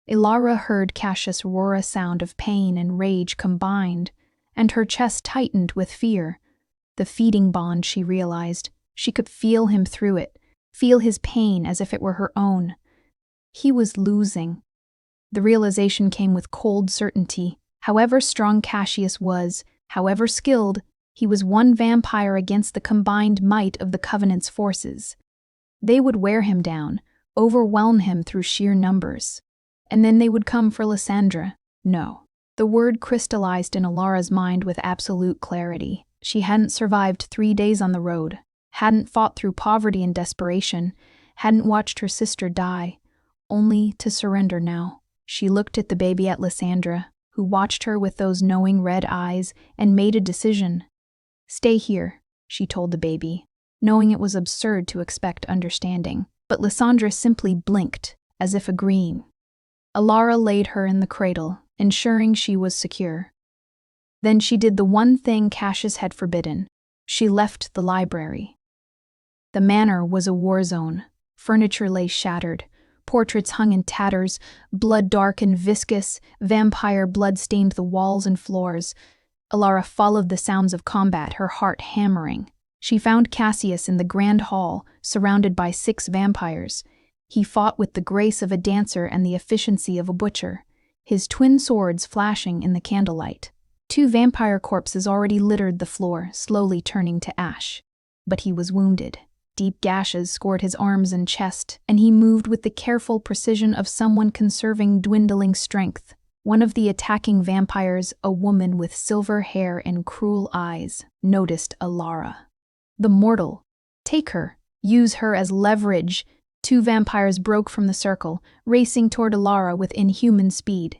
Alara heard Cassius roar a sound of pain and rage combined, and her chest tightened with fear. The feeding bond, she realized. She could feel him through it, feel his pain as if it were her own. He was losing. The realization came with cold certainty. However strong Cassius was, however skilled, he was one vampire against the combined might of the Covenant's forces. They would wear him down, overwhelm him through sheer numbers. And then they would come for Lysandra. No. The word crystallized in Alara's mind with absolute clarity. She hadn't survived 3 days on the road, hadn't fought through poverty and desperation, hadn't watched her sister die, only to surrender now. She looked at the baby, at Lysandra, who watched her with those knowing red eyes, and made a decision. "Stay here," she told the baby, knowing it was absurd to expect understanding. But Lysandra simply blinked, as if agreeing. Alara laid her in the cradle, ensuring she was secure. Then she did the one thing Cassius had forbidden. She left the library. The manor was a war zone. Furniture lay shattered. Portraits hung in tatters, blood dark and viscous, vampire blood stained the walls and floors. Alara followed the sounds of combat, her heart hammering. She found Cassius in the grand hall, surrounded by 6 vampires. He fought with the grace of a dancer and the efficiency of a butcher, his twin swords flashing in the candlelight. 2 vampire corpses already littered the floor, slowly turning to ash. But he was wounded. Deep gashes scored his arms and chest, and he moved with the careful precision of someone conserving dwindling strength. One of the attacking vampires, a woman with silver hair and cruel eyes, noticed Alara. "The mortal. Take her. Use her as leverage." 2 vampires broke from the circle, racing toward Alara with inhuman speed.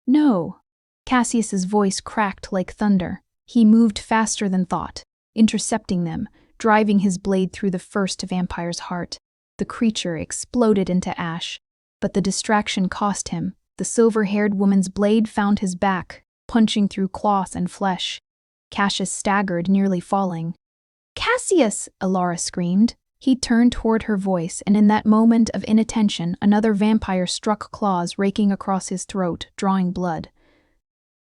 "No." Cassius's voice cracked like thunder. He moved faster than thought, intercepting them, driving his blade through the first vampire's heart. The creature exploded into ash, but the distraction cost him. The silver-haired woman's blade found his back, punching through cloth and flesh. Cassius staggered, nearly falling. "Cassius!" Alara screamed. He turned toward her voice, and in that moment of inattention, another vampire struck claws, raking across his throat, drawing blood.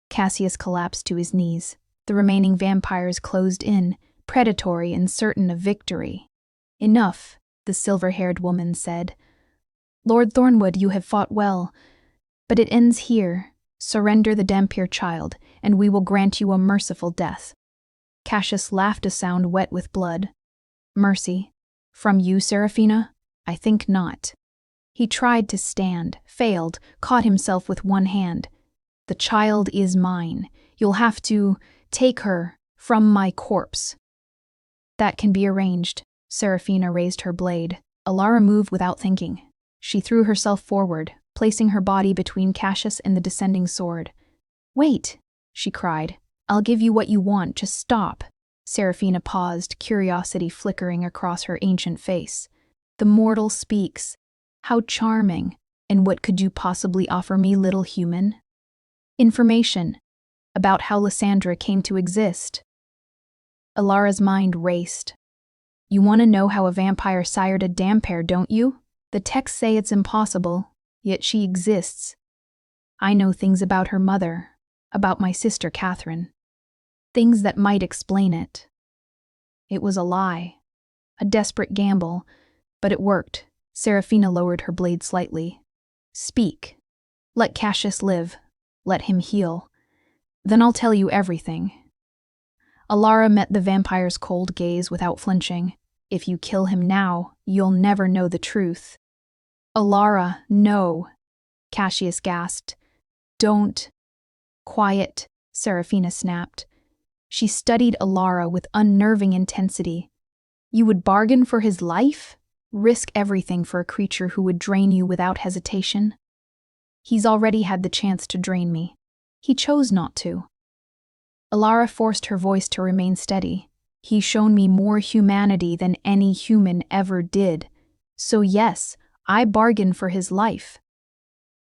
Cassius collapsed to his knees. The remaining vampires closed in, predatory and certain of victory. "Enough," the silver-haired woman said. "Lord Thornwood, you have fought well, but it ends here. Surrender the Dampier child, and we will grant you a merciful death." Cassius laughed, a sound wet with blood. "Mercy? From you, Seraphina? I think not." He tried to stand, failed, caught himself with one hand. "The child is mine. You'll have to take her from my corpse." "That can be arranged." Seraphina raised her blade. Alara moved without thinking. She threw herself forward, placing her body between Cassius and the descending sword. "Wait," she cried. "I'll give you what you want, just stop." Seraphina paused, curiosity flickering across her ancient face. "The mortal speaks. How charming. And what could you possibly offer me, little human?" "Information. About how Lysandra came to exist." Alara's mind raced. "You want to know how a vampire sired a Dampier, don't you? The texts say it's impossible, yet she exists. I know things about her mother, about my sister Catherine. Things that might explain it." It was a lie, a desperate gamble, but it worked. Seraphina lowered her blade slightly. "Speak. Let Cassius live. Let him heal. Then I'll tell you everything." Alara met the vampire's cold gaze without flinching. "If you kill him now, you'll never know the truth." "Alara, no," Cassius gasped. "Don't." "Quiet," Seraphina snapped. She studied Alara with unnerving intensity. "You would bargain for his life? Risk everything for a creature who would drain you without hesitation? He's already had the chance to drain me. He chose not to." Alara forced her voice to remain steady. He's shown me more humanity than any human ever did. So yes, I bargain for his life."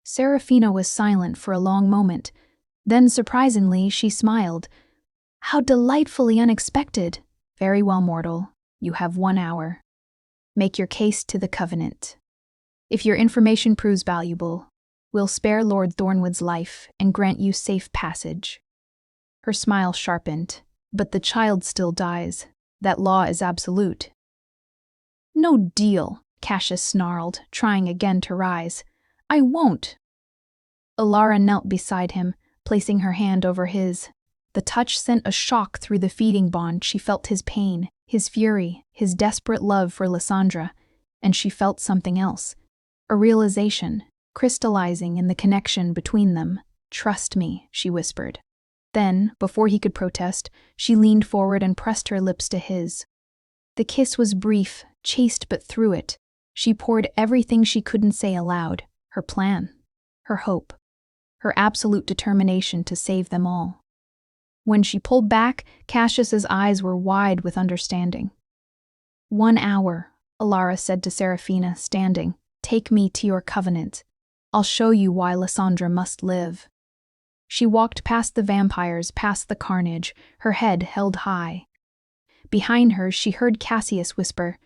Serafina was silent for a long moment. Then, surprisingly, she smiled. "How delightfully unexpected. Very well, mortal. You have 1 hour. Make your case to the Covenant. If your information proves valuable, we'll spare Lord Thornwood's life and grant you safe passage." Her smile sharpened. "But the child still dies. That law is absolute." "No deal," Cassius snarled, trying again to rise. "I won't." Alara knelt beside him, placing her hand over his. The touch sent a shock through the feeding bond. She felt his pain, his fury, his desperate love for Lysandra, and she felt something else. A realization, crystallizing in the connection between them. "Trust me," she whispered. Then, before he could protest, she leaned forward and pressed her lips to his. The kiss was brief, chaste, but through it, she poured everything she couldn't say aloud: her plan, her hope, her absolute determination to save them all. When she pulled back, Cassius's eyes were wide with understanding. 1 hour, Alara said to Serafina, standing. "Take me to your Covenant. I'll show you why Lysandra must live." She walked past the vampires, past the carnage, her head held high. Behind her, she heard Cassius whisper,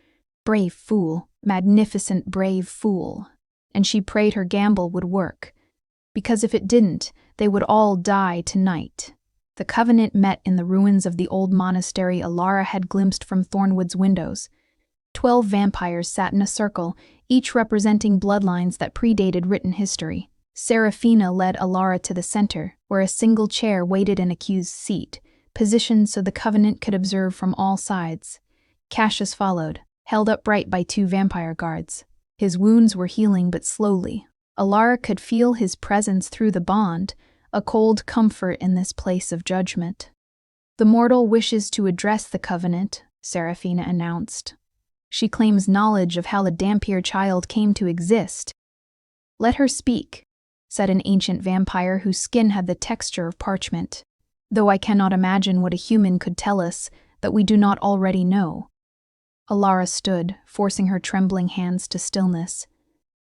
"Brave fool, magnificent brave fool." And she prayed her gamble would work. Because if it didn't, they would all die tonight. The Covenant met in the ruins of the old monastery Alara had glimpsed from Thornwood's windows. 12 vampires sat in a circle, each representing bloodlines that predated written history. Serafina led Alara to the center, where a single chair waited an accused's seat, positioned so the Covenant could observe from all sides. Cassius followed, held upright by 2 vampire guards. His wounds were healing but slowly. Alara could feel his presence through the bond, a cold comfort in this place of judgment. "The mortal wishes to address the Covenant," Serafina announced. "She claims knowledge of how the Dampier child came to exist." "Let her speak," said an ancient vampire whose skin had the texture of parchment. "Though I cannot imagine what a human could tell us that we do not already know." Alara stood, forcing her trembling hands to stillness.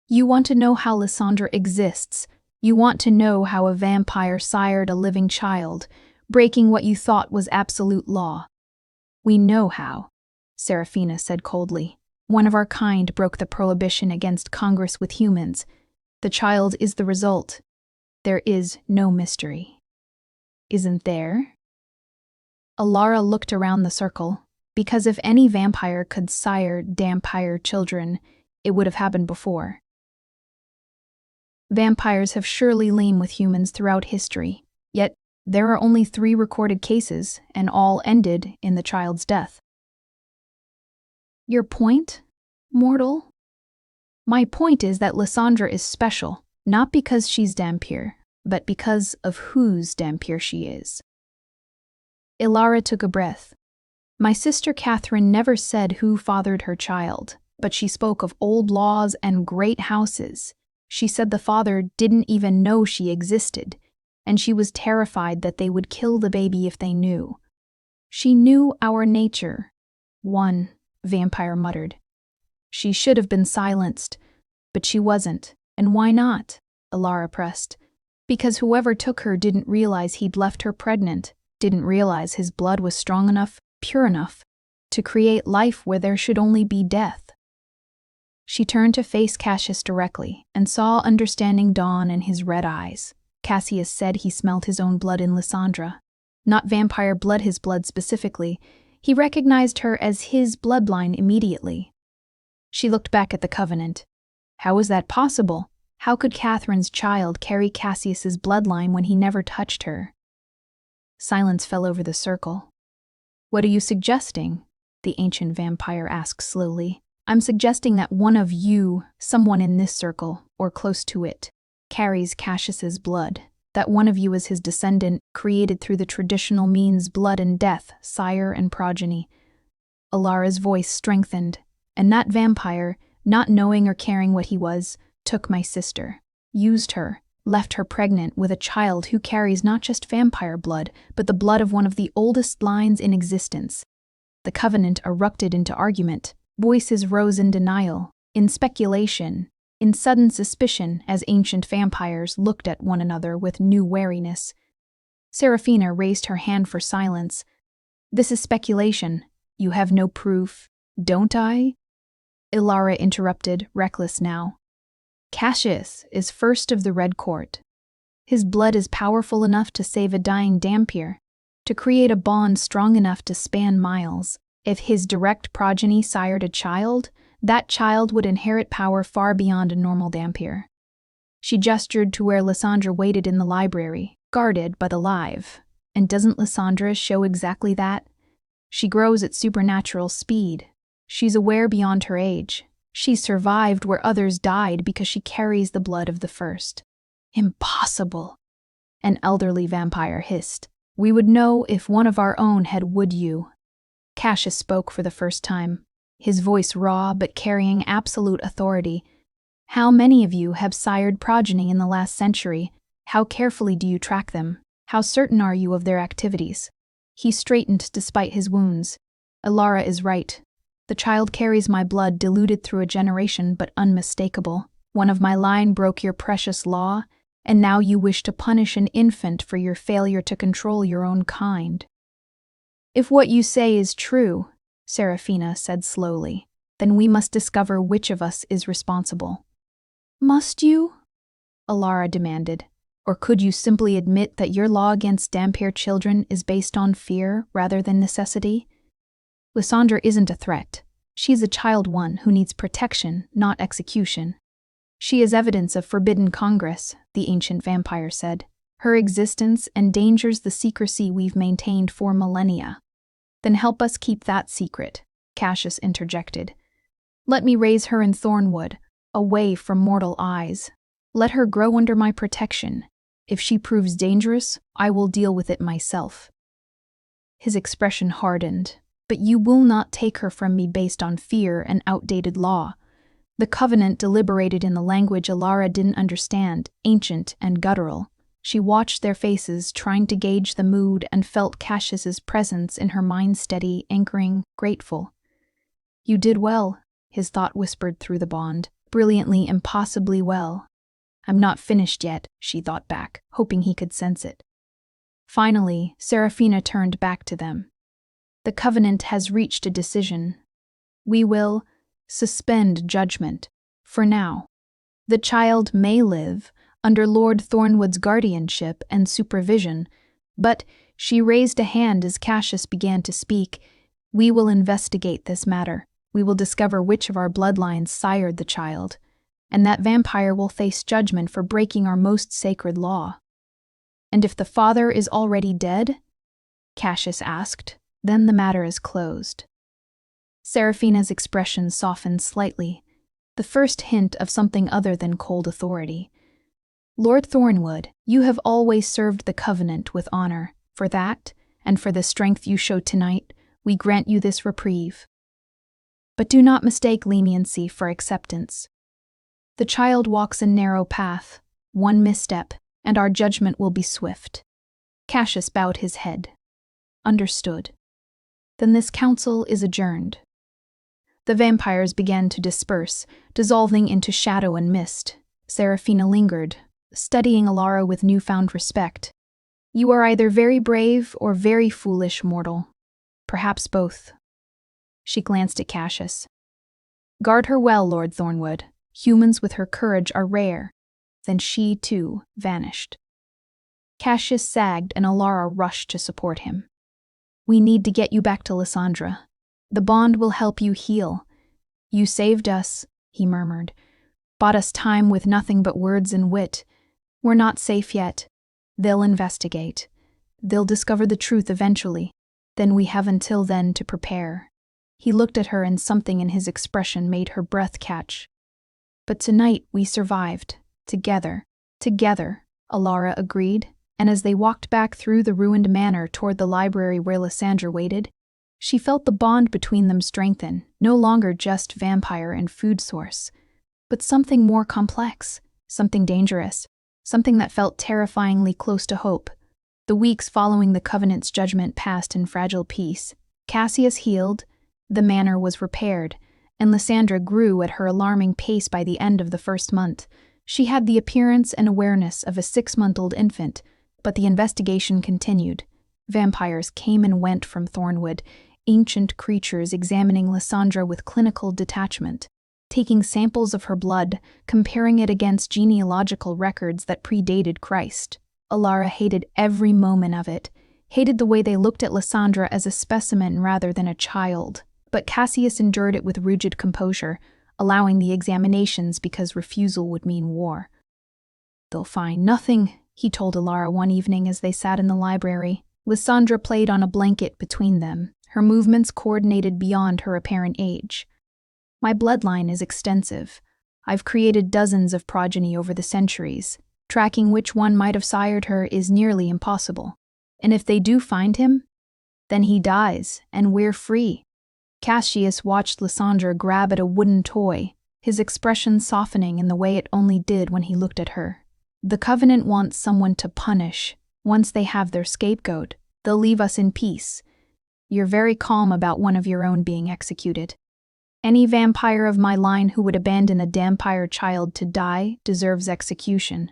"You want to know how Lysandra exists. You want to know how a vampire sired a living child, breaking what you thought was absolute law. We know how," Serafina said coldly. "One of our kind broke the prohibition against congress with humans. The child is the result. There is no mystery." "Isn't there?" Alara looked around the circle, because if any vampire could sire Dampire children, it would have happened before. Vampires have surely lain with humans throughout history, yet there are only 3 recorded cases, and all ended in the child's death. "Your point, mortal?" "My point is that Lysandra is special, not because she's Dampier, but because of whose Dampier she is." Alara took a breath. "My sister Catherine never said who fathered her child, but she spoke of old laws and great houses. She said the father didn't even know she existed, and she was terrified that they would kill the baby if they knew. She knew our nature." "One," vampire muttered. "She should have been silenced, but she wasn't. And why not?" Alara pressed. "Because whoever took her didn't realize he'd left her pregnant, didn't realize his blood was strong enough, pure enough, to create life where there should only be death." She turned to face Cassius directly and saw understanding dawn in his red eyes. Cassius said he smelled his own blood in Lysandra. Not vampire blood, his blood specifically. He recognized her as his bloodline immediately. She looked back at the Covenant. How was that possible? How could Catherine's child carry Cassius's bloodline when he never touched her? Silence fell over the circle. "What are you suggesting?" the ancient vampire asked slowly. "I'm suggesting that one of you, someone in this circle, or close to it, carries Cassius's blood. That one of you is his descendant, created through the traditional means blood and death, sire and progeny." Alara's voice strengthened, "And that vampire, not knowing or caring what he was, took my sister, used her, left her pregnant with a child who carries not just vampire blood, but the blood of one of the oldest lines in existence. The Covenant erupted into argument. Voices rose in denial, in speculation, in sudden suspicion as ancient vampires looked at one another with new wariness. Seraphina raised her hand for silence. "This is speculation. You have no proof, don't I?" Ilara interrupted, reckless now. "Cassius is first of the Red Court. His blood is powerful enough to save a dying Dhampir, to create a bond strong enough to span miles. If his direct progeny sired a child, that child would inherit power far beyond a normal Dhampir." She gestured to where Lysandra waited in the library, guarded but alive. And doesn't Lysandra show exactly that? She grows at supernatural speed. She's aware beyond her age. She's survived where others died because she carries the blood of the first. "Impossible," an elderly vampire hissed. "We would know if one of our own had would you." Cassius spoke for the first time, his voice raw but carrying absolute authority. "How many of you have sired progeny in the last century? How carefully do you track them? How certain are you of their activities?" He straightened despite his wounds. "Ilara is right. The child carries my blood diluted through a generation but unmistakable. One of my line broke your precious law, and now you wish to punish an infant for your failure to control your own kind." "If what you say is true," Seraphina said slowly, "then we must discover which of us is responsible." "Must you?" Ilara demanded. "Or could you simply admit that your law against Dhampir children is based on fear rather than necessity? Lysandra isn't a threat. She's a child one who needs protection, not execution." "She is evidence of forbidden congress," the ancient vampire said. "Her existence endangers the secrecy we've maintained for millennia." "Then help us keep that secret," Cassius interjected. "Let me raise her in Thornwood, away from mortal eyes. Let her grow under my protection. If she proves dangerous, I will deal with it myself." His expression hardened. "But you will not take her from me based on fear and outdated law." The Covenant deliberated in the language Ilara didn't understand, ancient and guttural. She watched their faces, trying to gauge the mood, and felt Cassius's presence in her mind, steady, anchoring, grateful. "You did well," his thought whispered through the bond. "Brilliantly, impossibly well." "I'm not finished yet," she thought back, hoping he could sense it. Finally, Seraphina turned back to them. "The Covenant has reached a decision. We will suspend judgment, for now. The child may live under Lord Thornwood's guardianship and supervision, but," she raised a hand as Cassius began to speak, "we will investigate this matter. We will discover which of our bloodlines sired the child, and that vampire will face judgment for breaking our most sacred law." "And if the father is already dead?" Cassius asked. "Then the matter is closed." Seraphina's expression softened slightly, the first hint of something other than cold authority. "Lord Thornwood, you have always served the Covenant with honor. For that, and for the strength you showed tonight, we grant you this reprieve. But do not mistake leniency for acceptance. The child walks a narrow path. One misstep, and our judgment will be swift." Cassius bowed his head. "Understood. Then this council is adjourned." The vampires began to disperse, dissolving into shadow and mist. Seraphina lingered, studying Ilara with newfound respect. "You are either very brave or very foolish, mortal. Perhaps both." She glanced at Cassius. "Guard her well, Lord Thornwood. Humans with her courage are rare." Then she, too, vanished. Cassius sagged and Ilara rushed to support him. "We need to get you back to Lysandra. The bond will help you heal. You saved us," he murmured. "Bought us time with nothing but words and wit. We're not safe yet. They'll investigate. They'll discover the truth eventually. Then we have until then to prepare." He looked at her and something in his expression made her breath catch. "But tonight we survived. Together." "Together," Ilara agreed, and as they walked back through the ruined manor toward the library where Lysandra waited, she felt the bond between them strengthen, no longer just vampire and food source, but something more complex, something dangerous, something that felt terrifyingly close to hope. The weeks following the Covenant's judgment passed in fragile peace. Cassius healed, the manor was repaired, and Lysandra grew at her alarming pace by the end of the first month. She had the appearance and awareness of a 6-month-old infant, but the investigation continued. Vampires came and went from Thornwood, ancient creatures examining Lysandra with clinical detachment, taking samples of her blood, comparing it against genealogical records that predated Christ. Alara hated every moment of it, hated the way they looked at Lysandra as a specimen rather than a child. But Cassius endured it with rigid composure, allowing the examinations because refusal would mean war. "They'll find nothing," he told Alara one evening as they sat in the library. Lysandra played on a blanket between them, her movements coordinated beyond her apparent age. "My bloodline is extensive. I've created dozens of progeny over the centuries. Tracking which one might have sired her is nearly impossible. And if they do find him, then he dies, and we're free." Cassius watched Lysandra grab at a wooden toy, his expression softening in the way it only did when he looked at her. "The Covenant wants someone to punish. Once they have their scapegoat, they'll leave us in peace. You're very calm about one of your own being executed. Any vampire of my line who would abandon a vampire child to die deserves execution."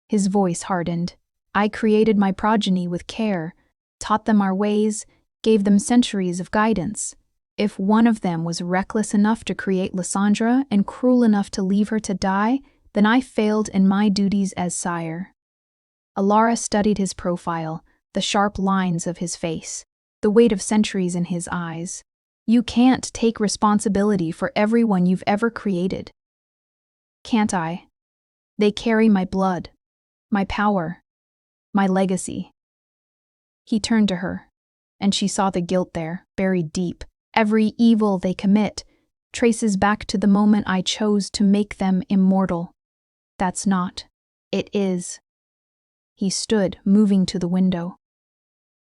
His voice hardened. "I created my progeny with care, taught them our ways, gave them centuries of guidance. If one of them was reckless enough to create Lysandra and cruel enough to leave her to die, then I failed in my duties as sire." Alara studied his profile, the sharp lines of his face, the weight of centuries in his eyes. "You can't take responsibility for everyone you've ever created." "Can't I? They carry my blood, my power, my legacy." He turned to her, and she saw the guilt there, buried deep. "Every evil they commit traces back to the moment I chose to make them immortal. That's not. It is." He stood, moving to the window.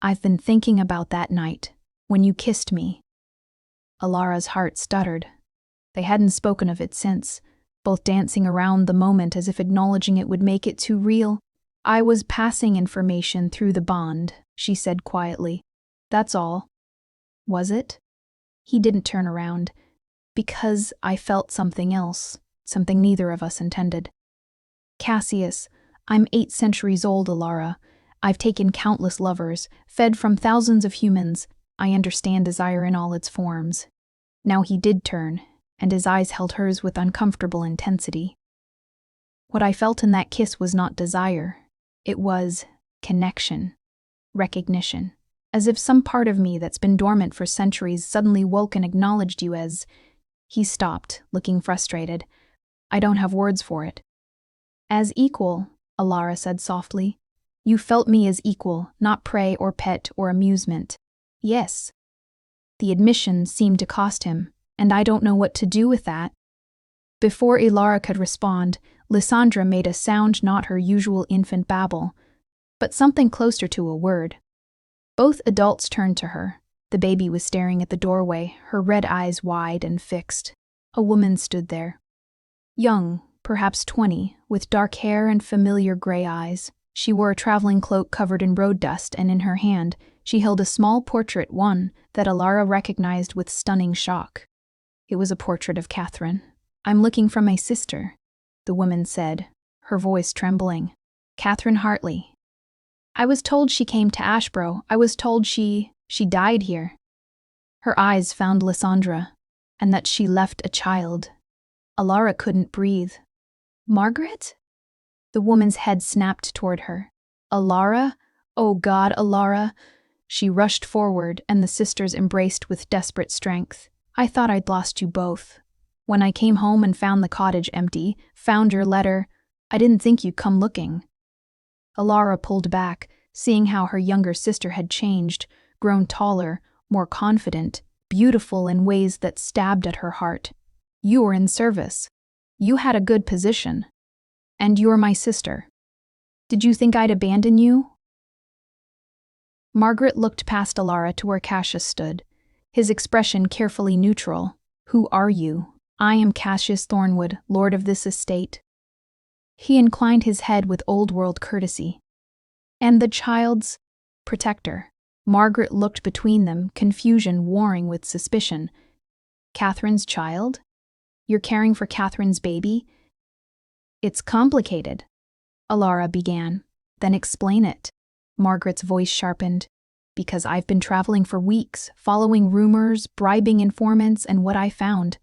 "I've been thinking about that night, when you kissed me." Alara's heart stuttered. They hadn't spoken of it since, both dancing around the moment as if acknowledging it would make it too real. "I was passing information through the bond," she said quietly. "That's all." "Was it?" He didn't turn around. "Because I felt something else, something neither of us intended." "Cassius, I'm 8 centuries old, Alara. I've taken countless lovers, fed from thousands of humans. I understand desire in all its forms." Now he did turn, and his eyes held hers with uncomfortable intensity. "What I felt in that kiss was not desire. It was connection, recognition. As if some part of me that's been dormant for centuries suddenly woke and acknowledged you as—" He stopped, looking frustrated. "I don't have words for it." "As equal," Alara said softly. "You felt me as equal, not prey or pet or amusement." "Yes." The admission seemed to cost him, and I don't know what to do with that. Before Alara could respond, Lysandra made a sound not her usual infant babble, but something closer to a word. Both adults turned to her. The baby was staring at the doorway, her red eyes wide and fixed. A woman stood there. Young, perhaps 20, with dark hair and familiar gray eyes. She wore a traveling cloak covered in road dust, and in her hand, she held a small portrait, one that Alara recognized with stunning shock. It was a portrait of Catherine. "I'm looking for my sister," the woman said, her voice trembling. "Catherine Hartley. I was told she came to Ashboro. I was told she died here." Her eyes found Lysandra, and that she left a child. Alara couldn't breathe. "Margaret?" The woman's head snapped toward her. "Alara? Oh God, Alara!" She rushed forward, and the sisters embraced with desperate strength. "I thought I'd lost you both. When I came home and found the cottage empty, found your letter, I didn't think you'd come looking." Alara pulled back, seeing how her younger sister had changed, grown taller, more confident, beautiful in ways that stabbed at her heart. "You were in service. You had a good position. And you're my sister. Did you think I'd abandon you?" Margaret looked past Alara to where Cassius stood, his expression carefully neutral. "Who are you?" "I am Cassius Thornwood, lord of this estate." He inclined his head with old-world courtesy. "And the child's protector." Margaret looked between them, confusion warring with suspicion. Catherine's child? You're caring for Catherine's baby? It's complicated, Alara began. Then explain it. Margaret's voice sharpened. Because I've been traveling for weeks, following rumors, bribing informants, and what I found.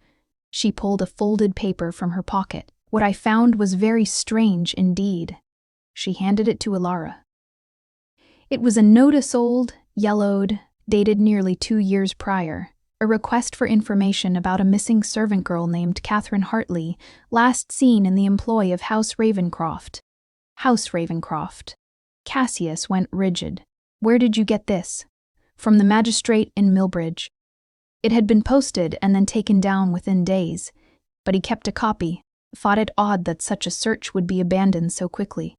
She pulled a folded paper from her pocket. What I found was very strange indeed. She handed it to Alara. It was a notice old, yellowed, dated nearly 2 years prior. A request for information about a missing servant girl named Catherine Hartley, last seen in the employ of House Ravencroft. House Ravencroft. Cassius went rigid. Where did you get this? From the magistrate in Millbridge. It had been posted and then taken down within days, but he kept a copy, thought it odd that such a search would be abandoned so quickly.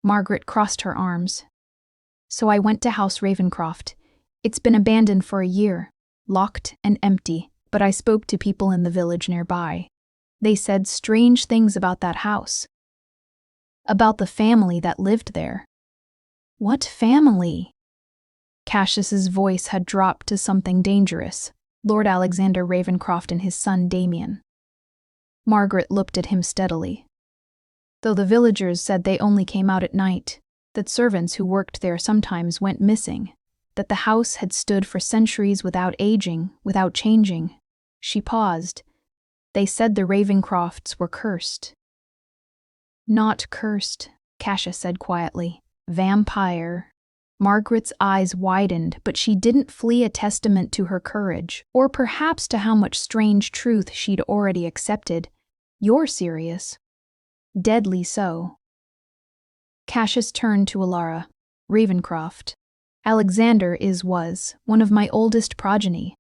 Margaret crossed her arms. So I went to House Ravencroft. It's been abandoned for a year, locked and empty, but I spoke to people in the village nearby. They said strange things about that house. About the family that lived there. What family? Cassius's voice had dropped to something dangerous. Lord Alexander Ravencroft and his son Damien. Margaret looked at him steadily. Though the villagers said they only came out at night, that servants who worked there sometimes went missing, that the house had stood for centuries without aging, without changing. She paused. They said the Ravencrofts were cursed. Not cursed, Cassius said quietly. Vampire. Margaret's eyes widened, but she didn't flee a testament to her courage, or perhaps to how much strange truth she'd already accepted. You're serious. Deadly so. Cassius turned to Alara. Ravencroft. Alexander was one of my oldest progeny.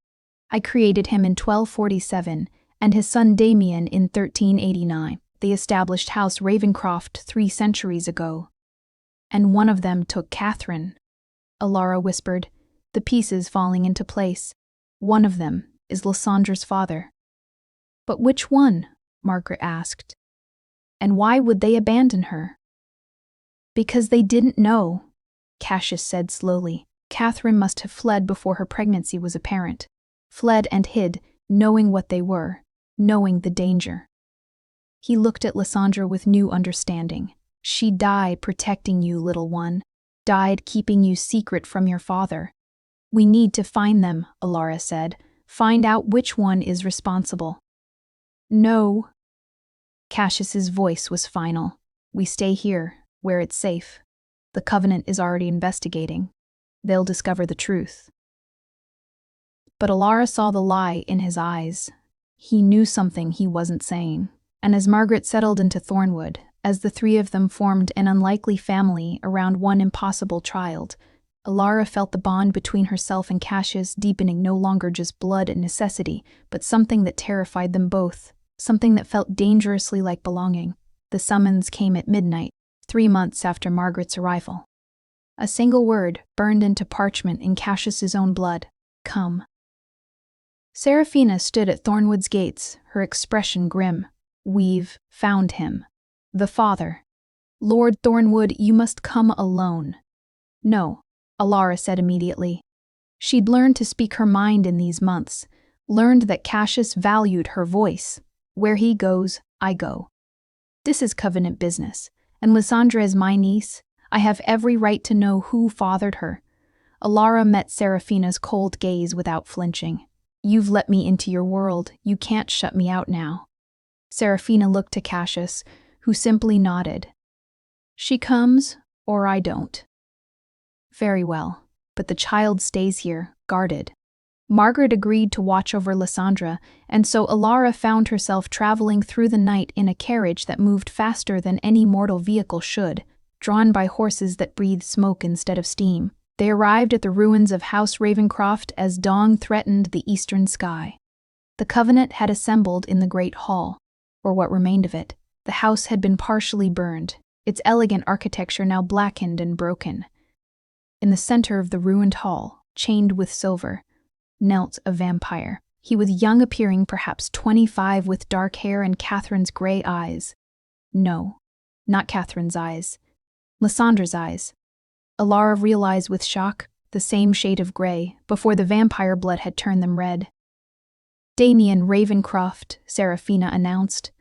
I created him in 1247, and his son Damien in 1389. They established House Ravencroft 3 centuries ago. And one of them took Catherine, Alara whispered, the pieces falling into place. One of them is Lysandra's father. But which one? Margaret asked. And why would they abandon her? Because they didn't know, Cassius said slowly. Catherine must have fled before her pregnancy was apparent. Fled and hid, knowing what they were, knowing the danger. He looked at Lysandra with new understanding. She died protecting you, little one. Died keeping you secret from your father. We need to find them, Alara said. Find out which one is responsible. No. Cassius's voice was final. We stay here, where it's safe. The Covenant is already investigating. They'll discover the truth. But Alara saw the lie in his eyes. He knew something he wasn't saying. And as Margaret settled into Thornwood, as the 3 of them formed an unlikely family around one impossible child, Alara felt the bond between herself and Cassius deepening, no longer just blood and necessity, but something that terrified them both, something that felt dangerously like belonging. The summons came at midnight, 3 months after Margaret's arrival. A single word burned into parchment in Cassius's own blood. Come. Seraphina stood at Thornwood's gates, her expression grim. We've found him. The father. Lord Thornwood, you must come alone. No, Alara said immediately. She'd learned to speak her mind in these months, learned that Cassius valued her voice. Where he goes, I go. This is Covenant business, and Lysandra is my niece. I have every right to know who fathered her. Alara met Seraphina's cold gaze without flinching. You've let me into your world. You can't shut me out now. Seraphina looked to Cassius, who simply nodded. She comes, or I don't. Very well, but the child stays here, guarded. Margaret agreed to watch over Lysandra, and so Alara found herself traveling through the night in a carriage that moved faster than any mortal vehicle should, drawn by horses that breathed smoke instead of steam. They arrived at the ruins of House Ravencroft as dawn threatened the eastern sky. The Covenant had assembled in the Great Hall, or what remained of it. The house had been partially burned, its elegant architecture now blackened and broken. In the center of the ruined hall, chained with silver, knelt a vampire. He was young appearing, perhaps 25, with dark hair and Catherine's gray eyes. No, not Catherine's eyes. Lysandra's eyes. Alara realized with shock, the same shade of gray, before the vampire blood had turned them red. "Damien Ravencroft," Seraphina announced,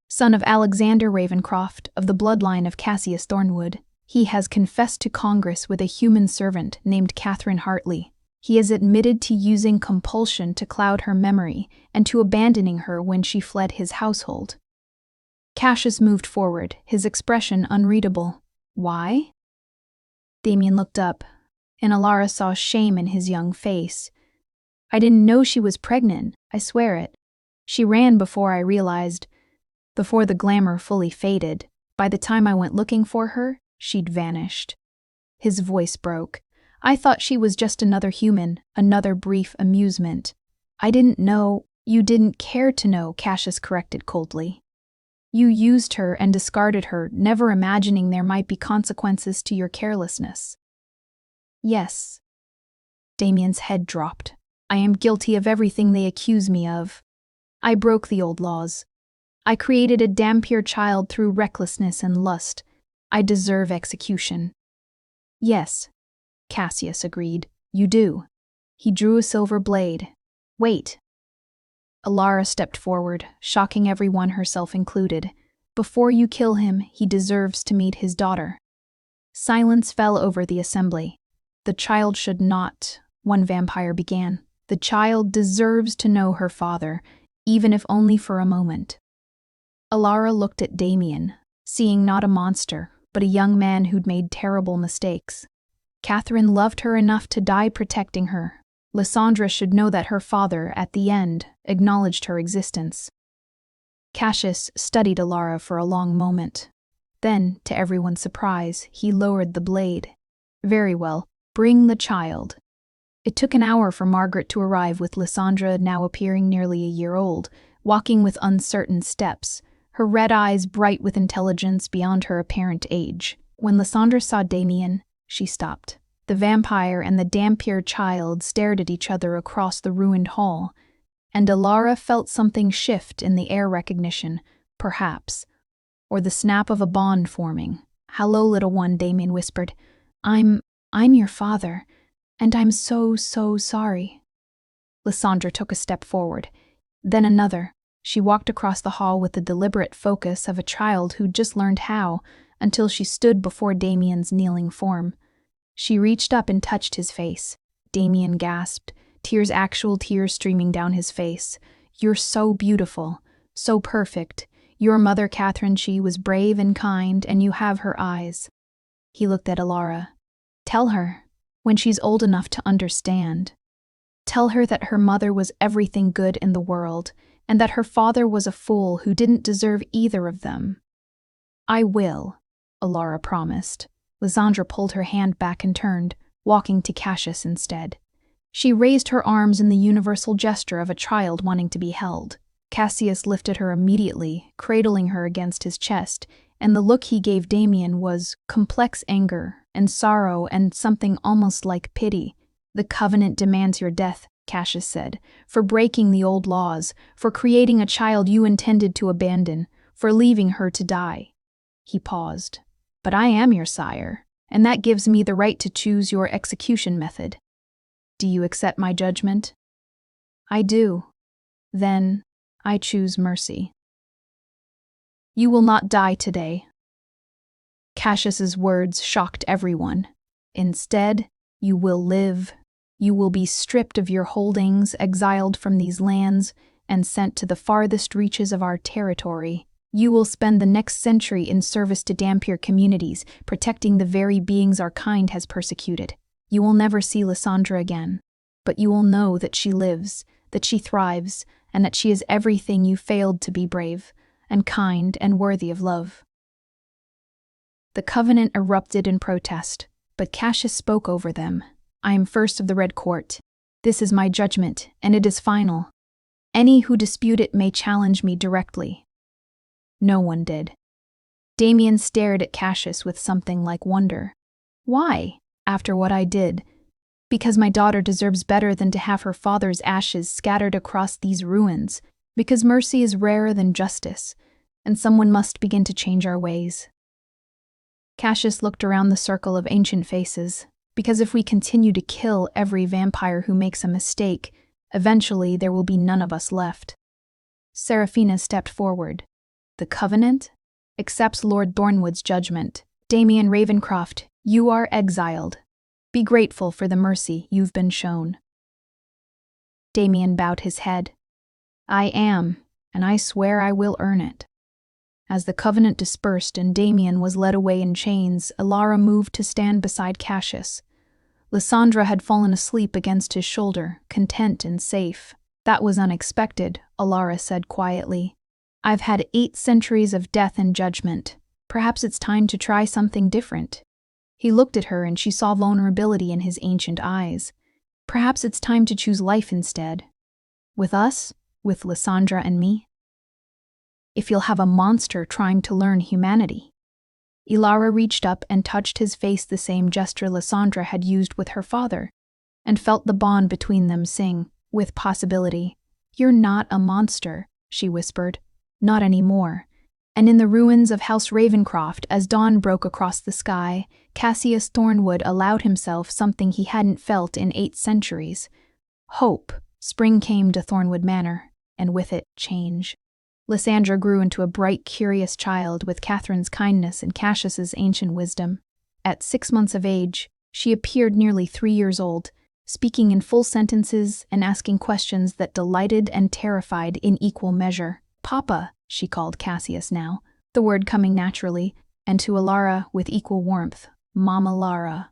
"son of Alexander Ravencroft, of the bloodline of Cassius Thornwood. He has confessed to Congress with a human servant named Catherine Hartley. He is admitted to using compulsion to cloud her memory and to abandoning her when she fled his household." Cassius moved forward, his expression unreadable. "Why?" Damien looked up, and Alara saw shame in his young face. "I didn't know she was pregnant, I swear it. She ran before I realized. Before the glamour fully faded. By the time I went looking for her, she'd vanished." His voice broke. "I thought she was just another human, another brief amusement." "I didn't know, you didn't care to know," Cassius corrected coldly. "You used her and discarded her, never imagining there might be consequences to your carelessness." "Yes." Damien's head dropped. "I am guilty of everything they accuse me of. I broke the old laws. I created a dampier child through recklessness and lust. I deserve execution." "Yes," Cassius agreed, "you do." He drew a silver blade. "Wait." Alara stepped forward, shocking everyone, herself included. "Before you kill him, he deserves to meet his daughter." Silence fell over the assembly. "The child should not," one vampire began. "The child deserves to know her father, even if only for a moment." Alara looked at Damien, seeing not a monster, but a young man who'd made terrible mistakes. Catherine loved her enough to die protecting her. Lysandra should know that her father, at the end, acknowledged her existence. Cassius studied Alara for a long moment. Then, to everyone's surprise, he lowered the blade. "Very well, bring the child." It took an hour for Margaret to arrive, with Lysandra now appearing nearly a year old, walking with uncertain steps, her red eyes bright with intelligence beyond her apparent age. When Lysandra saw Damien, she stopped. The vampire and the Dampier child stared at each other across the ruined hall, and Alara felt something shift in the air, recognition, perhaps, or the snap of a bond forming. "Hello, little one," Damien whispered. I'm your father, and I'm so sorry." Lysandra took a step forward, then another. She walked across the hall with the deliberate focus of a child who'd just learned how, until she stood before Damien's kneeling form. She reached up and touched his face. Damien gasped, actual tears streaming down his face. "You're so beautiful, so perfect. Your mother, Catherine, she was brave and kind, and you have her eyes." He looked at Alara. "Tell her, when she's old enough to understand. Tell her that her mother was everything good in the world, and that her father was a fool who didn't deserve either of them." "I will," Alara promised. Lysandra pulled her hand back and turned, walking to Cassius instead. She raised her arms in the universal gesture of a child wanting to be held. Cassius lifted her immediately, cradling her against his chest, and the look he gave Damien was complex anger and sorrow and something almost like pity. "The covenant demands your death," Cassius said, "for breaking the old laws, for creating a child you intended to abandon, for leaving her to die." He paused. "But I am your sire, and that gives me the right to choose your execution method. Do you accept my judgment?" "I do." "Then I choose mercy." "You will not die today." Cassius's words shocked everyone. "Instead, you will live. You will be stripped of your holdings, exiled from these lands, and sent to the farthest reaches of our territory. You will spend the next century in service to Dampier communities, protecting the very beings our kind has persecuted. You will never see Lysandra again, but you will know that she lives, that she thrives, and that she is everything you failed to be: brave, and kind, and worthy of love." The Covenant erupted in protest, but Cassius spoke over them. "I am first of the Red Court. This is my judgment, and it is final. Any who dispute it may challenge me directly." No one did. Damien stared at Cassius with something like wonder. "Why, after what I did?" "Because my daughter deserves better than to have her father's ashes scattered across these ruins. Because mercy is rarer than justice, and someone must begin to change our ways." Cassius looked around the circle of ancient faces. Because if we continue to kill every vampire who makes a mistake, eventually there will be none of us left. Seraphina stepped forward. The Covenant accepts Lord Thornwood's judgment. Damien Ravencroft, you are exiled. Be grateful for the mercy you've been shown. Damien bowed his head. I am, and I swear I will earn it. As the Covenant dispersed and Damien was led away in chains, Alara moved to stand beside Cassius. Lysandra had fallen asleep against his shoulder, content and safe. That was unexpected, Alara said quietly. I've had 8 centuries of death and judgment. Perhaps it's time to try something different. He looked at her and she saw vulnerability in his ancient eyes. Perhaps it's time to choose life instead. With us? With Lysandra and me? If you'll have a monster trying to learn humanity. Ilara reached up and touched his face, the same gesture Lysandra had used with her father, and felt the bond between them sing, with possibility. You're not a monster, she whispered. Not anymore. And in the ruins of House Ravencroft, as dawn broke across the sky, Cassius Thornwood allowed himself something he hadn't felt in 8 centuries. Hope. Spring came to Thornwood Manor, and with it, change. Lysandra grew into a bright, curious child with Catherine's kindness and Cassius's ancient wisdom. At 6 months of age, she appeared nearly 3 years old, speaking in full sentences and asking questions that delighted and terrified in equal measure. Papa, she called Cassius now, the word coming naturally, and to Alara with equal warmth, Mama Lara.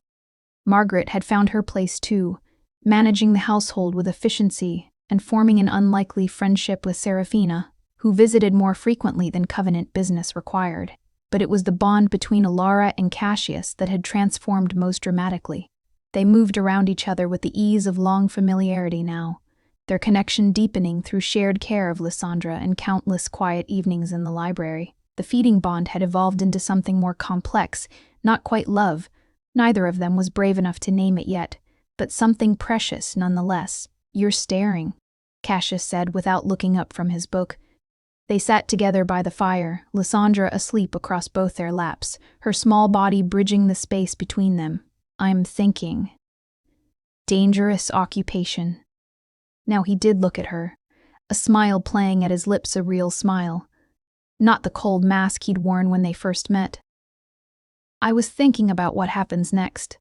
Margaret had found her place too, managing the household with efficiency and forming an unlikely friendship with Seraphina, who visited more frequently than Covenant business required. But it was the bond between Alara and Cassius that had transformed most dramatically. They moved around each other with the ease of long familiarity now, their connection deepening through shared care of Lysandra and countless quiet evenings in the library. The feeding bond had evolved into something more complex, not quite love. Neither of them was brave enough to name it yet, but something precious nonetheless. You're staring, Cassius said without looking up from his book. They sat together by the fire, Lysandra asleep across both their laps, her small body bridging the space between them. I'm thinking. Dangerous occupation. Now he did look at her, a smile playing at his lips, a real smile. Not the cold mask he'd worn when they first met. I was thinking about what happens next.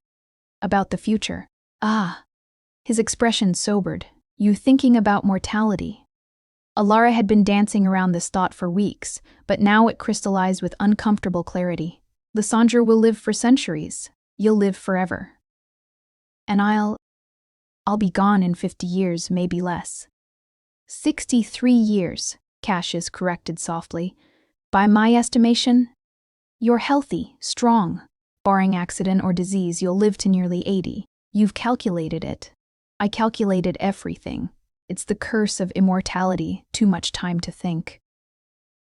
About the future. Ah. His expression sobered. You thinking about mortality. Alara had been dancing around this thought for weeks, but now it crystallized with uncomfortable clarity. Lysandra will live for centuries. You'll live forever. And I'll be gone in 50 years, maybe less. 63 years, Cassius corrected softly. By my estimation, you're healthy, strong. Barring accident or disease, you'll live to nearly 80. You've calculated it. I calculated everything. It's the curse of immortality, too much time to think.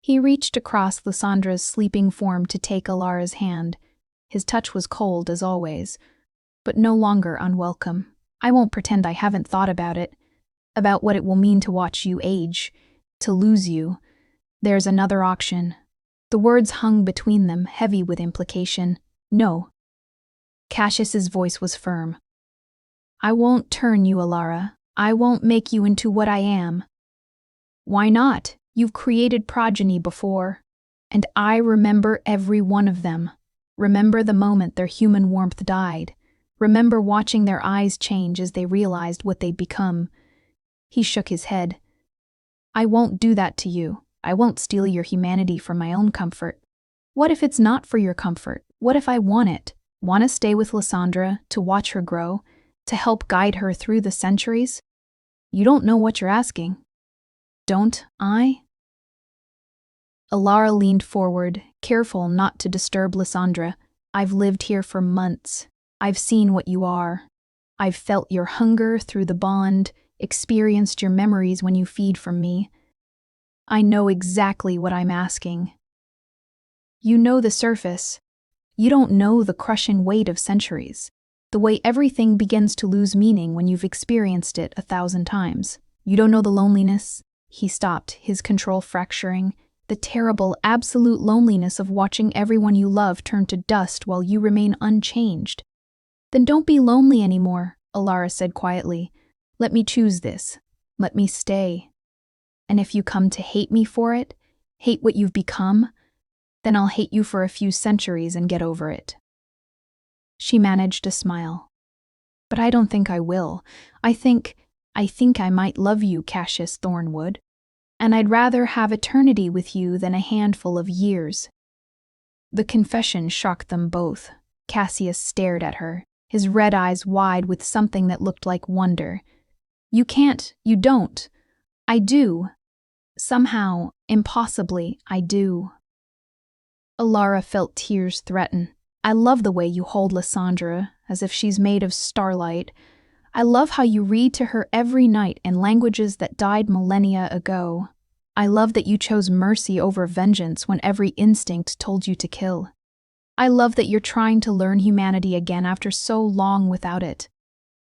He reached across Lysandra's sleeping form to take Alara's hand. His touch was cold as always, but no longer unwelcome. I won't pretend I haven't thought about it, about what it will mean to watch you age, to lose you. There's another option. The words hung between them, heavy with implication. No. Cassius's voice was firm. I won't turn you, Alara. I won't make you into what I am. Why not? You've created progeny before, and I remember every one of them. Remember the moment their human warmth died. Remember watching their eyes change as they realized what they'd become. He shook his head. I won't do that to you. I won't steal your humanity for my own comfort. What if it's not for your comfort? What if I want it? Want to stay with Lysandra, to watch her grow, to help guide her through the centuries? You don't know what you're asking. Don't I? Alara leaned forward, careful not to disturb Lysandra. I've lived here for months. I've seen what you are. I've felt your hunger through the bond, experienced your memories when you feed from me. I know exactly what I'm asking. You know the surface. You don't know the crushing weight of centuries, the way everything begins to lose meaning when you've experienced it 1,000 times. You don't know the loneliness. He stopped, his control fracturing, the terrible, absolute loneliness of watching everyone you love turn to dust while you remain unchanged. Then don't be lonely anymore, Alara said quietly. Let me choose this. Let me stay. And if you come to hate me for it, hate what you've become, then I'll hate you for a few centuries and get over it. She managed a smile. But I don't think I will. I think I might love you, Cassius Thornwood. And I'd rather have eternity with you than a handful of years. The confession shocked them both. Cassius stared at her, his red eyes wide with something that looked like wonder. You can't, you don't. I do. Somehow, impossibly, I do. Alara felt tears threaten. I love the way you hold Lysandra, as if she's made of starlight. I love how you read to her every night in languages that died millennia ago. I love that you chose mercy over vengeance when every instinct told you to kill. I love that you're trying to learn humanity again after so long without it.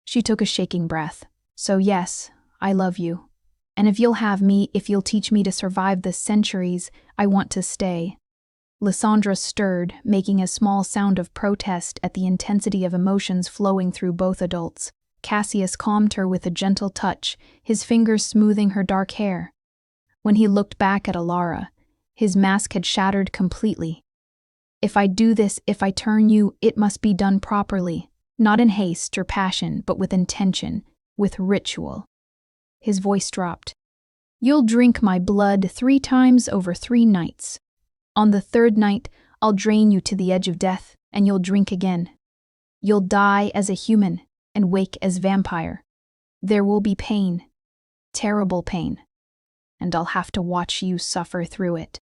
She took a shaking breath. So yes, I love you. And if you'll have me, if you'll teach me to survive the centuries, I want to stay. Lysandra stirred, making a small sound of protest at the intensity of emotions flowing through both adults. Cassius calmed her with a gentle touch, his fingers smoothing her dark hair. When he looked back at Alara, his mask had shattered completely. If I do this, if I turn you, it must be done properly, not in haste or passion, but with intention, with ritual. His voice dropped. You'll drink my blood 3 times over 3 nights. On the 3rd night, I'll drain you to the edge of death, and you'll drink again. You'll die as a human and wake as vampire. There will be pain, terrible pain, and I'll have to watch you suffer through it.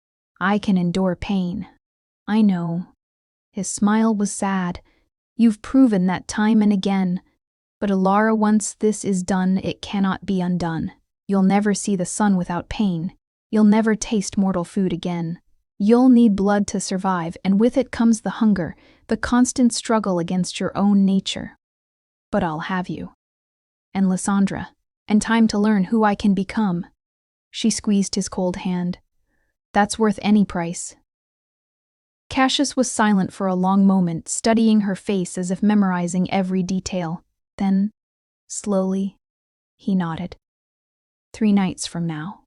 I can endure pain. I know. His smile was sad. You've proven that time and again. But Alara, once this is done, it cannot be undone. You'll never see the sun without pain. You'll never taste mortal food again. You'll need blood to survive, and with it comes the hunger, the constant struggle against your own nature. But I'll have you. And Lysandra, and time to learn who I can become. She squeezed his cold hand. That's worth any price. Cassius was silent for a long moment, studying her face as if memorizing every detail. Then, slowly, he nodded. 3 nights from now.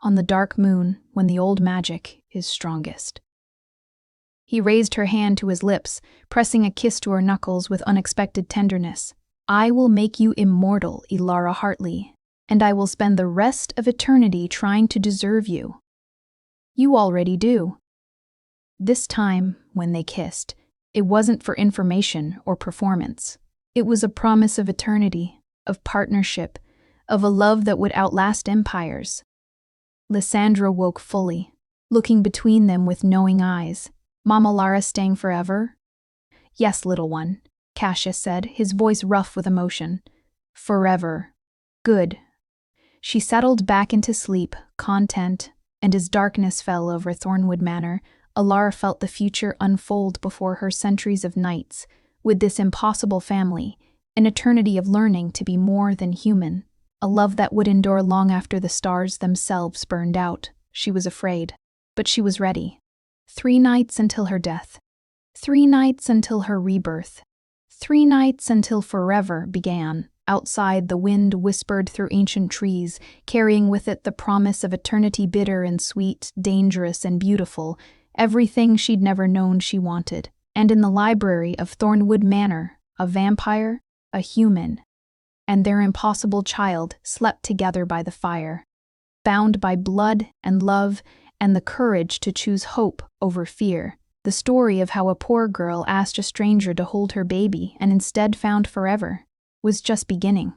On the dark moon, when the old magic is strongest. He raised her hand to his lips, pressing a kiss to her knuckles with unexpected tenderness. I will make you immortal, Alara Hartley, and I will spend the rest of eternity trying to deserve you. You already do. This time, when they kissed, it wasn't for information or performance. It was a promise of eternity, of partnership, of a love that would outlast empires. Lysandra woke fully, looking between them with knowing eyes. Mama Lara staying forever? Yes, little one, Cassius said, his voice rough with emotion. Forever. Good. She settled back into sleep, content, and as darkness fell over Thornwood Manor, Alara felt the future unfold before her centuries of nights, with this impossible family, an eternity of learning to be more than human, a love that would endure long after the stars themselves burned out. She was afraid, but she was ready. 3 nights until her death. 3 nights until her rebirth. 3 nights until forever began. Outside, the wind whispered through ancient trees, carrying with it the promise of eternity, bitter and sweet, dangerous and beautiful, everything she'd never known she wanted. And in the library of Thornwood Manor, a vampire, a human, and their impossible child slept together by the fire, bound by blood and love and the courage to choose hope over fear. The story of how a poor girl asked a stranger to hold her baby and instead found forever was just beginning.